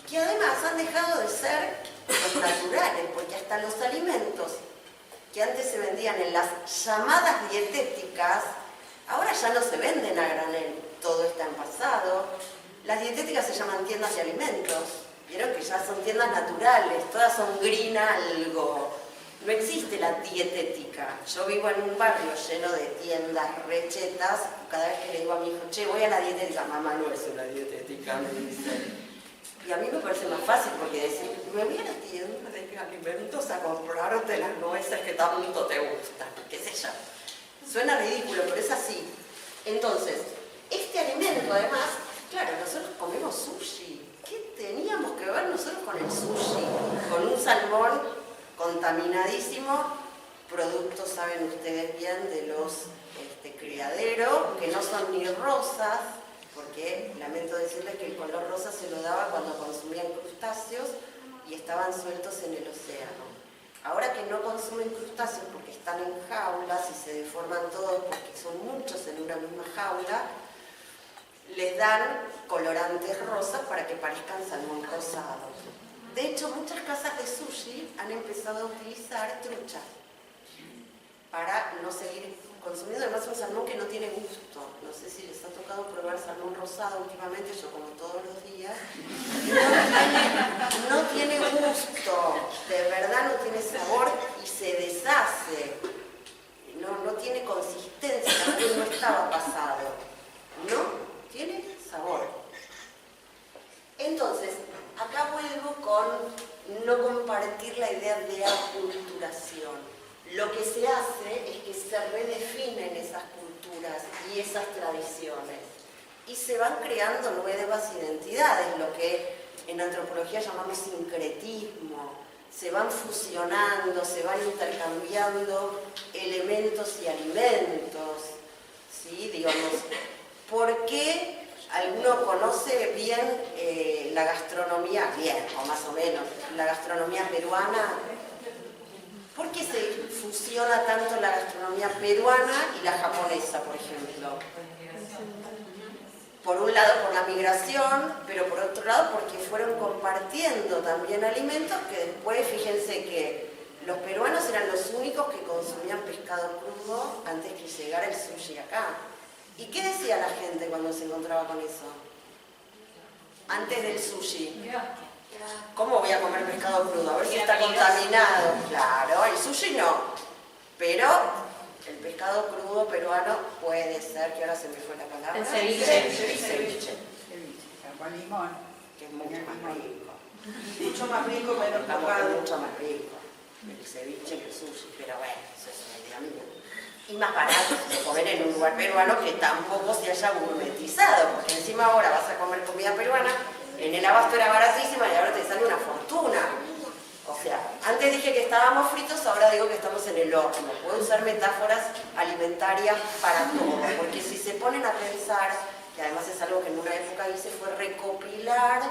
que además han dejado de ser los naturales, porque hasta los alimentos que antes se vendían en las llamadas dietéticas, ahora ya no se venden a granel, todo está en pasado. Las dietéticas se llaman tiendas de alimentos. Vieron que ya son tiendas naturales, todas son green algo. No existe la dietética. Yo vivo en un barrio lleno de tiendas rechetas. Cada vez que le digo a mi hijo, che, voy a la dietética, mamá no es una dietética, me dice. Y a mí me parece más fácil porque decir, me voy a la tienda de alimentos a comprarte las nueces que tanto te gustan, qué sé yo. Suena ridículo, pero es así. Entonces, este alimento además, claro, nosotros comemos sushi. ¿Qué teníamos que ver nosotros con el sushi? Con un salmón contaminadísimo, productos, saben ustedes bien, de los criaderos, que no son ni rosas, porque lamento decirles que el color rosa se lo daba cuando consumían crustáceos y estaban sueltos en el océano. Ahora que no consumen crustáceos porque están en jaulas y se deforman todos porque son muchos en una misma jaula, les dan colorantes rosas para que parezcan salmón rosados. De hecho, muchas casas de sushi han empezado a utilizar trucha para no seguir consumiendo. Además, un salmón que no tiene gusto. No sé si les ha tocado probar salmón rosado últimamente, yo como todos los días. No tiene gusto, de verdad no tiene sabor y se deshace. No tiene consistencia, no estaba pasado. No tiene sabor. Entonces, acá vuelvo con no compartir la idea de aculturación. lo que se hace es que se redefinen esas culturas y esas tradiciones y se van creando nuevas identidades, lo que en antropología llamamos sincretismo. Se van fusionando, se van intercambiando elementos y alimentos, ¿sí? Digamos, ¿por qué alguno conoce bien la gastronomía, bien, o más o menos, la gastronomía peruana? ¿Por qué se fusiona tanto la gastronomía peruana y la japonesa, por ejemplo? Por un lado por la migración, pero por otro lado porque fueron compartiendo también alimentos que después, fíjense que los peruanos eran los únicos que consumían pescado crudo antes que llegara el sushi acá. ¿Y qué decía la gente cuando se encontraba con eso? Antes del sushi. ¿Cómo voy a comer pescado crudo? A ver si está contaminado. Claro, el sushi no. Pero el pescado crudo peruano puede ser, que ahora se me fue la palabra. El ceviche. Ceviche. Con limón. Que es mucho más rico. Mucho más rico, menos Vamos, tocado. mucho más rico. El ceviche que el sushi, pero bueno, eso es una idea mía. Y más barato de comer en un lugar peruano que tampoco se haya gourmetizado, porque encima ahora vas a comer comida peruana, en el abasto era baratísima y ahora te sale una fortuna. O sea, antes dije que estábamos fritos, ahora digo que estamos en el horno. Puedo usar metáforas alimentarias para todo, porque si se ponen a pensar, que además es algo que en una época hice, fue recopilar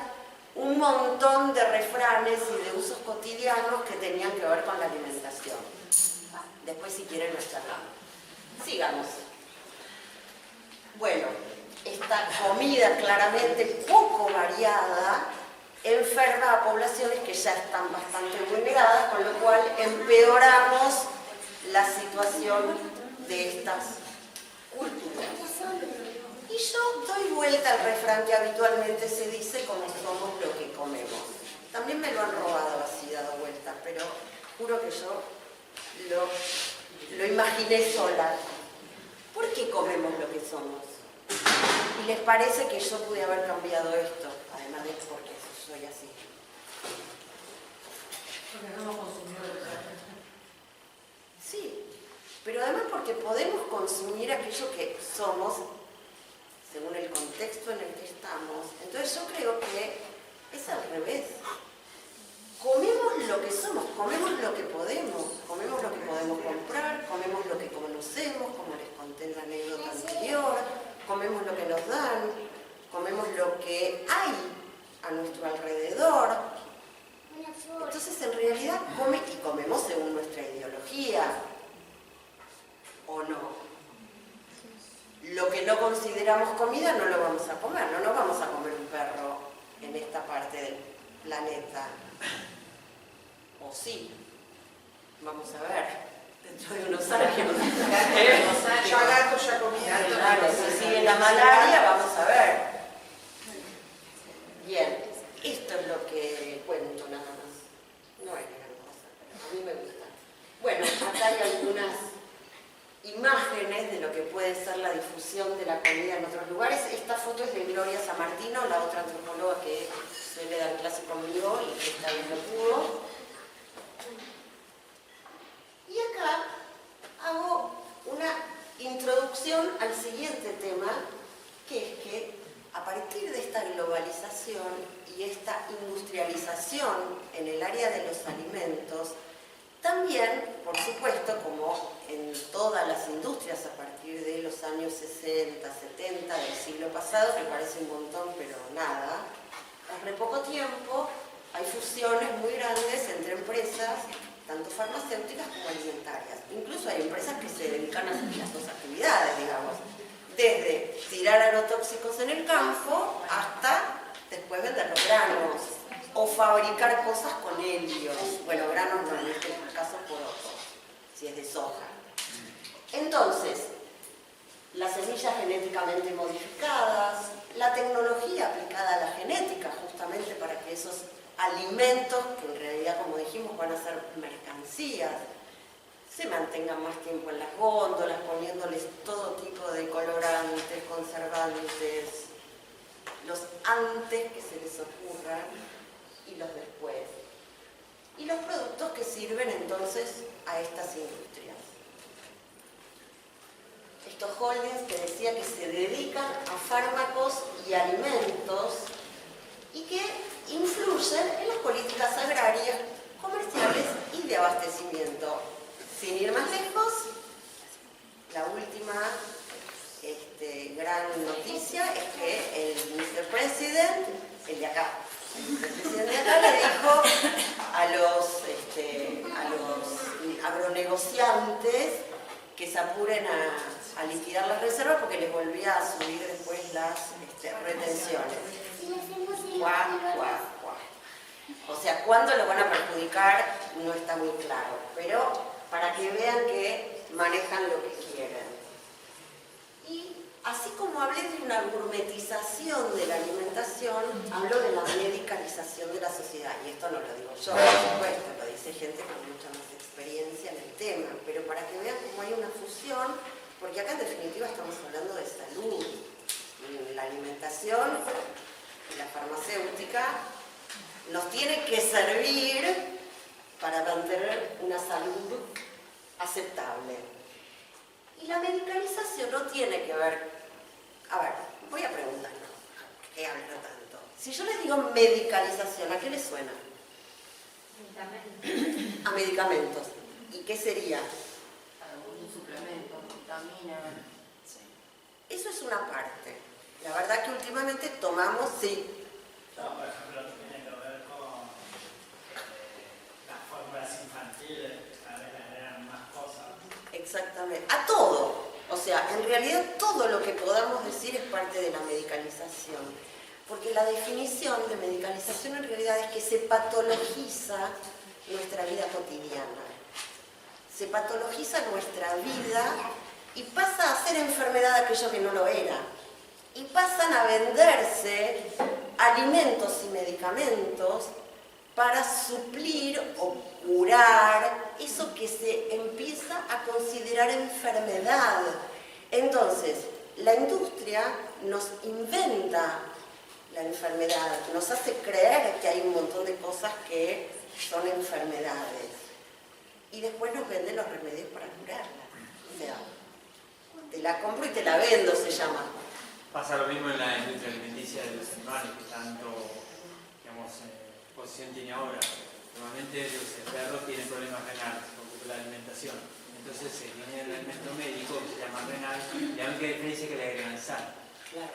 un montón de refranes y de usos cotidianos que tenían que ver con la alimentación. Después, si quieren, nos charlamos. Sigamos. Bueno, esta comida claramente poco variada enferma a poblaciones que ya están bastante vulneradas, con lo cual empeoramos la situación de estas culturas. Y yo doy vuelta al refrán que habitualmente se dice: como somos lo que comemos. También me lo han robado así, dado vuelta, pero juro que yo lo imaginé sola. ¿Por qué comemos lo que somos? Y les parece que yo pude haber cambiado esto, además de porque soy así. Porque no hemos consumido lo que Sí, pero además porque podemos consumir aquello que somos según el contexto en el que estamos. Entonces yo creo que es al revés. Comemos lo que somos, comemos lo que podemos comprar, comemos lo que conocemos, como les conté en la anécdota anterior, comemos lo que nos dan, comemos lo que hay a nuestro alrededor. Entonces en realidad comemos según nuestra ideología, ¿o no? Lo que no consideramos comida no lo vamos a comer, no nos vamos a comer un perro en esta parte del planeta. ¿O sí? Vamos a ver, dentro de unos años. Ya gato, ya comida. Claro, si sigue la malaria, vamos a ver. Bien, esto es lo que cuento nada más. No es gran cosa, pero a mí me gusta. Bueno, acá hay algunas imágenes de lo que puede ser la difusión de la comida en otros lugares. Esta foto es de Gloria Sammartino, la otra antropóloga que suele dar clase conmigo y que esta vez no pudo. Y acá hago una introducción al siguiente tema, que es que a partir de esta globalización y esta industrialización en el área de los alimentos, también, por supuesto, como en todas las industrias a partir de los años 60, 70 del siglo pasado, que parece un montón, pero nada, hace poco tiempo hay fusiones muy grandes entre empresas, tanto farmacéuticas como alimentarias. Incluso hay empresas que se dedican a las dos actividades, digamos, desde tirar agrotóxicos en el campo hasta después vender los granos o fabricar cosas con helios. Bueno, granos no, en este caso porotos, si es de soja. Entonces, las semillas genéticamente modificadas, la tecnología aplicada a la genética, justamente para que esos alimentos, que en realidad, como dijimos, van a ser mercancías, se mantengan más tiempo en las góndolas, poniéndoles todo tipo de colorantes, conservantes, los antes que se les ocurran y los después. Y los productos que sirven entonces a estas industrias. Estos holdings que decía que se dedican a fármacos y alimentos y que influyen en las políticas agrarias, comerciales y de abastecimiento. Sin ir más lejos, la última gran noticia es que el Mr. President, el de acá, el presidente de acá le dijo a los agronegociantes que se apuren a liquidar las reservas porque les volvía a subir después las retenciones. Guau, guau, guau. O sea, ¿cuándo lo van a perjudicar? No está muy claro, pero para que vean que manejan lo que quieren. Y así como hablé de una gourmetización de la alimentación, hablo de la medicalización de la sociedad. Y esto no lo digo yo, por supuesto, lo dice gente con mucha más experiencia en el tema. Pero para que vean cómo hay una fusión, porque acá en definitiva estamos hablando de salud. La alimentación, la farmacéutica, nos tiene que servir para mantener una salud aceptable. Y la medicalización no tiene que ver... A ver, voy a preguntar, ¿por qué hablar tanto? Si yo les digo medicalización, ¿a qué les suena? Medicamentos. A medicamentos. ¿Y qué sería? Algún suplemento, vitamina. Sí. Eso es una parte. La verdad que últimamente tomamos, sí. No, por ejemplo, tiene que ver con las fórmulas infantiles, a veces agregan más cosas. Exactamente. A todo. O sea, en realidad todo lo que podamos decir es parte de la medicalización. Porque la definición de medicalización en realidad es que se patologiza nuestra vida cotidiana. Se patologiza nuestra vida y pasa a ser enfermedad aquello que no lo era. Y pasan a venderse alimentos y medicamentos para suplir o curar eso que se empieza a considerar enfermedad. Entonces, la industria nos inventa la enfermedad, nos hace creer que hay un montón de cosas que son enfermedades. Y después nos vende los remedios para curarlas. O sea, te la compro y te la vendo, se llama. Pasa lo mismo en la industria alimenticia de los animales, que tanto, digamos, posición tiene ahora. Normalmente los perros tienen problemas renales por la alimentación. Entonces se viene el alimento médico, que se llama renal, y la única diferencia es que le agregan sal.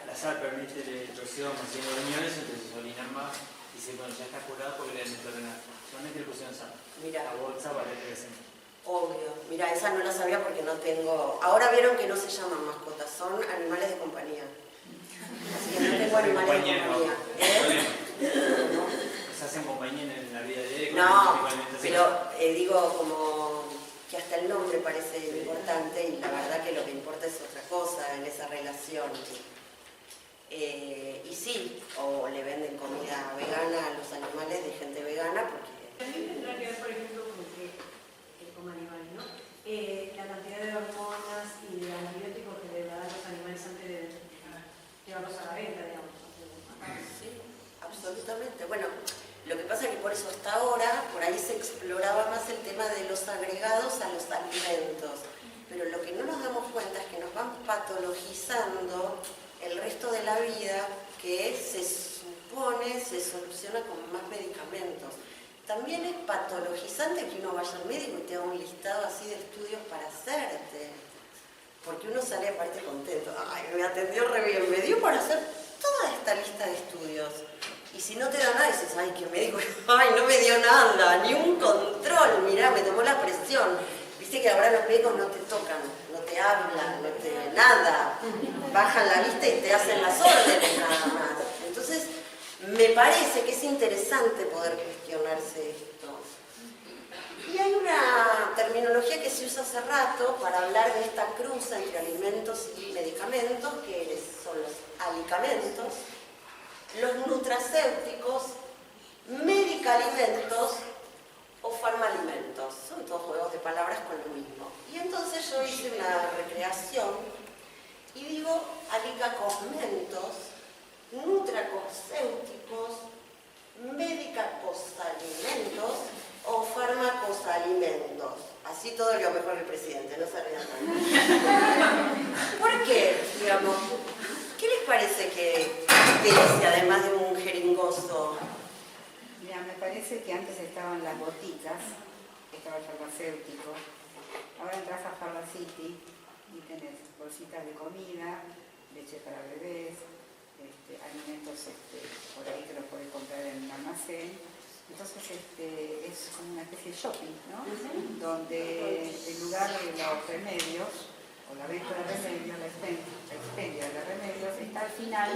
La sal permite el explosión haciendo riñones, entonces se orinan más y se bueno, ya está curado porque el alimento renal. Solamente le pusieron sal. Mira. La bolsa vale 3 centavos. Obvio. Mira, esa no la sabía porque no tengo... Ahora vieron que no se llaman mascotas, son animales de compañía. Así que no tengo animales de compañía. Se hacen compañía en la vida diaria. No, pero digo como que hasta el nombre parece importante y la verdad que lo que importa es otra cosa en esa relación. Y sí, o le venden comida vegana a los animales de gente vegana porque... También tendrá que ver, por ejemplo, con que como animales, ¿no? La cantidad de hormonas y de antibióticos que le dan a los animales antes de llevarlos a la venta, digamos. Sí, absolutamente. Bueno, lo que pasa es que por eso hasta ahora, por ahí se exploraba más el tema de los agregados a los alimentos. Pero lo que no nos damos cuenta es que nos van patologizando el resto de la vida que se supone se soluciona con más medicamentos. También es patologizante que uno vaya al médico y te haga un listado así de estudios para hacerte. Porque uno sale aparte contento. Ay, me atendió re bien, me dio para hacer toda esta lista de estudios. Y si no te da nada, dices, ay, qué médico, ay, no me dio nada, ni un control, mirá, me tomó la presión. Viste que ahora los médicos no te tocan, no te hablan, no te nada. Bajan la vista y te hacen las órdenes nada más. Entonces, me parece que es interesante poder cuestionarse esto. Y hay una terminología que se usa hace rato para hablar de esta cruza entre alimentos y medicamentos, que son los alicamentos, los nutracéuticos, medicalimentos o farmalimentos. Son todos juegos de palabras con lo mismo. Y entonces yo hice una recreación y digo alicacosmentos, nutracoscéuticos, medicacosalimentos o farmacosalimentos. Así todo lo mejor que el presidente, no se rían tanto. ¿Por qué? Digamos, ¿qué les parece que utilice, además de un jeringoso? Mira, me parece que antes estaban las boticas, estaba el farmacéutico. Ahora entras a Pharmacity y tenés bolsitas de comida, leche para bebés, alimentos por ahí que los podés comprar en un almacén. Entonces es como una especie de shopping, ¿no? Donde en lugar de los remedios, o la venta de remedios, la expendia de remedios, está al final,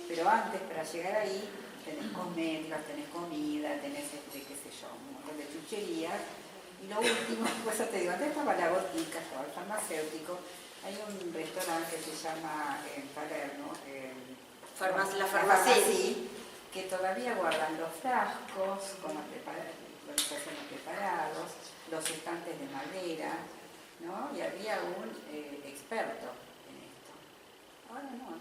pero antes para llegar ahí tenés cosméticos, tenés comida, tenés qué sé yo, un montón de chucherías. Y lo último, pues ya te digo, antes estaba la botica, estaba el farmacéutico. Hay un restaurante que se llama en Palermo, La farmacia. Que todavía guardan los frascos con los preparados, los estantes de madera, ¿no? Y había un experto en esto. Ahora no.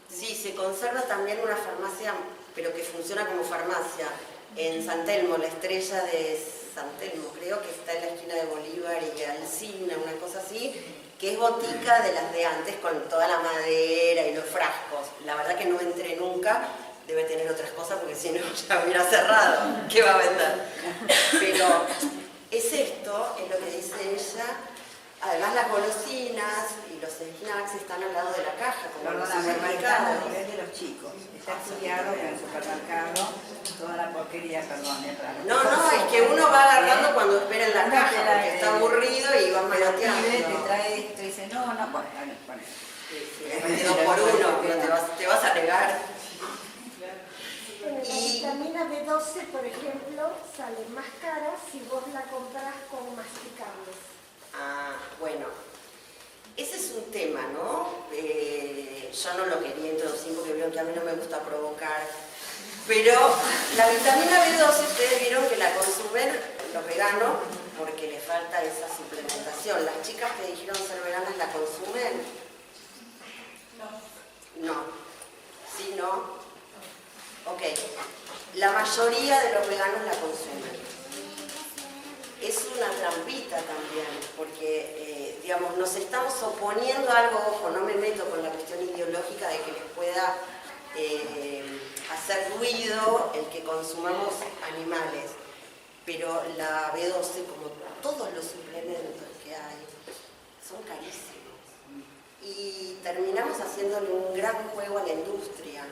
Sí, se conserva también una farmacia, pero que funciona como farmacia, en San Telmo, la Estrella de San Telmo, creo que está en la esquina de Bolívar y Alsina, una cosa así, que es botica de las de antes, con toda la madera y los frascos. La verdad que no entré nunca, debe tener otras cosas porque si no ya hubiera cerrado. ¿Qué va a vender? Pero es esto, es lo que dice ella. Además las golosinas y los snacks están al lado de la caja, como los Perdóname, marcado a supermercados. nivel de los chicos. Está estudiado en el supermercado, toda la porquería, perdón. No, es que uno va agarrando cuando espera en la caja, porque está aburrido y va manoteando. Te trae esto y dice, no, bueno, pone. Es 2 por 1, te vas a negar. La vitamina B12, por ejemplo, sale más cara si vos la compras con masticables. Ah, bueno, ese es un tema, ¿no? Yo no lo quería introducir porque vieron que a mí no me gusta provocar, pero la vitamina B12 ustedes vieron que la consumen los veganos porque les falta esa suplementación. Las chicas que dijeron ser veganas la consumen. No. ¿Sí, no? Ok. La mayoría de los veganos la consumen. Es una trampita también, porque, digamos, nos estamos oponiendo a algo, ojo, no me meto con la cuestión ideológica de que les pueda hacer ruido el que consumamos animales, pero la B12, como todos los suplementos que hay, son carísimos. Y terminamos haciéndole un gran juego a la industria.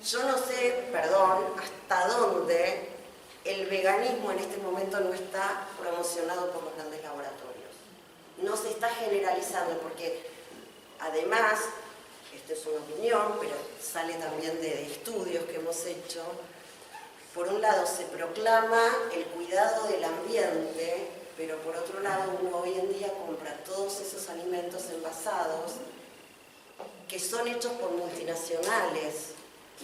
Yo no sé, perdón, hasta dónde el veganismo en este momento no está promocionado por los grandes laboratorios. No se está generalizando porque además, esto es una opinión, pero sale también de estudios que hemos hecho, por un lado se proclama el cuidado del ambiente, pero por otro lado uno hoy en día compra todos esos alimentos envasados que son hechos por multinacionales,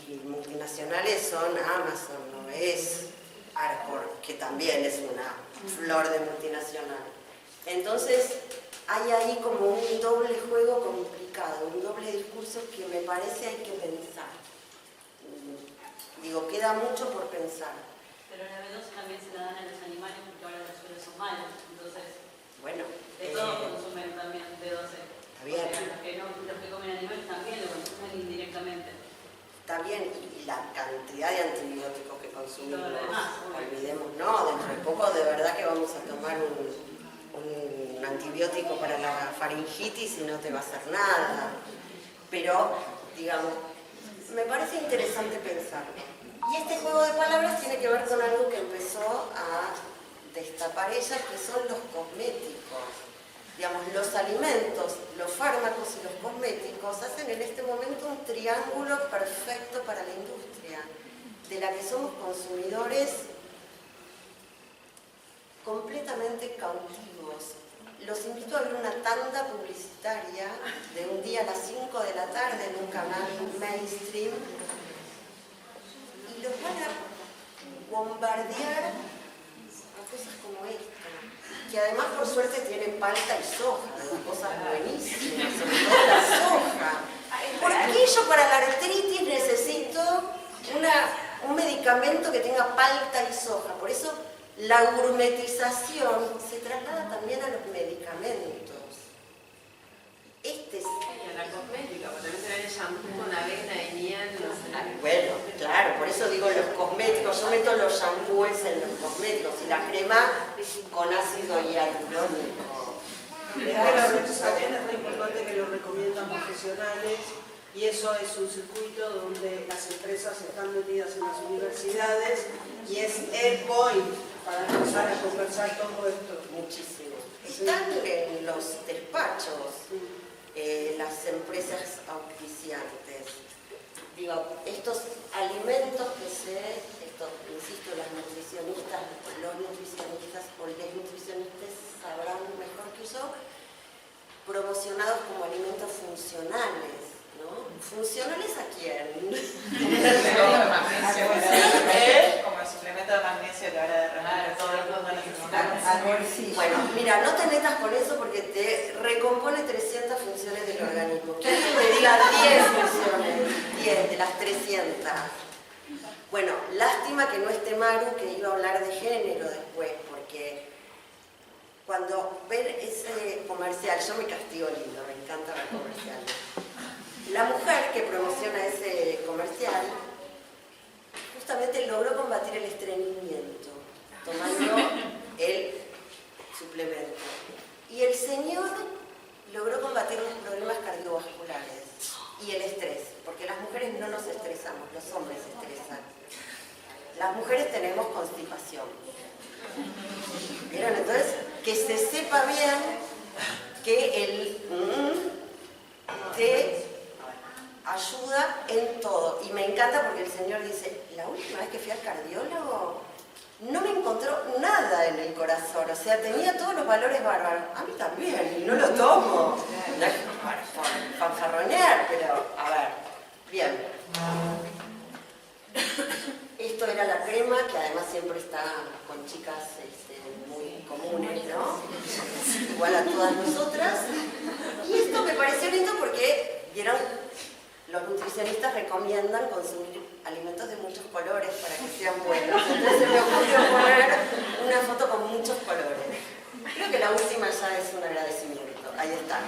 y multinacionales son Amazon, no es Arcor, que también es una flor de multinacional. Entonces hay ahí como un doble juego complicado, un doble discurso que me parece hay que pensar. Digo, queda mucho por pensar. Pero la B12 también se la dan a los animales porque ahora los suelos son malos, entonces bueno, de todos consumen también B12. Está bien. O sea, los que comen animales también lo consumen indirectamente. Está bien, y la cantidad de antibióticos que consumimos, Todo lo demás, olvidemos, no, dentro de poco de verdad que vamos a tomar un antibiótico para la faringitis y no te va a hacer nada. Pero, digamos, me parece interesante pensarlo. Y este juego de palabras tiene que ver con algo que empezó a destapar ella, que son los cosméticos. Digamos, los alimentos, los fármacos y los cosméticos hacen en este momento un triángulo perfecto para la industria, de la que somos consumidores completamente cautivos. Los invito a ver una tanda publicitaria de un día a las 5 de la tarde en un canal mainstream y los van a bombardear a cosas como esta, que además por suerte tienen palta y soja, dos cosas buenísimas, sobre todo la soja. ¿Por qué yo para la artritis necesito un medicamento que tenga palta y soja? Por eso La gourmetización se traslada también a los medicamentos. Este es... Y a la cosmética, porque también se ve el shampoo con avena y miel, no sé. Bueno, claro, por eso digo los cosméticos. Yo meto los shampoos en los cosméticos y la crema con ácido hialurónico. También es muy importante que lo recomiendan profesionales y eso es un circuito donde las empresas están metidas en las universidades y es el point para empezar a conversar todo esto. Muchísimo. Están en los despachos las empresas auspiciantes. Digo, estos alimentos insisto, las nutricionistas, los nutricionistas o les nutricionistas sabrán mejor que yo, promocionados como alimentos funcionales, ¿no? ¿Funcionales a quién? Como el suplemento de magnesio que ahora derramar, todo el mundo necesitamos. Bueno, mira, no te metas con eso porque te recompone 300 funciones del organismo. Que alguien me diga 10 funciones, 10 de las 300. Bueno, lástima que no esté Maru, que iba a hablar de género después, porque cuando ven ese comercial, yo me castigo lindo, me encanta ver comerciales. La mujer que promociona ese comercial justamente logró combatir el estreñimiento tomando el suplemento. Y el señor logró combatir los problemas cardiovasculares y el estrés, porque las mujeres no nos estresamos, los hombres se estresan. Las mujeres tenemos constipación. ¿Vieron? Entonces, que se sepa bien que el te ayuda en todo. Y me encanta porque el señor dice, la última vez que fui al cardiólogo no me encontró nada en el corazón, o sea, tenía todos los valores bárbaros. A mí también, y no lo tomo. No es por fanfarronear, pero a ver, bien. Esto era la crema, que además siempre está con chicas muy comunes, ¿no? Igual a todas nosotras. Y esto me pareció lindo porque, vieron, los nutricionistas recomiendan consumir alimentos de muchos colores para que sean buenos. Entonces me ocurrió poner una foto con muchos colores. Creo que la última ya es un agradecimiento. Ahí está.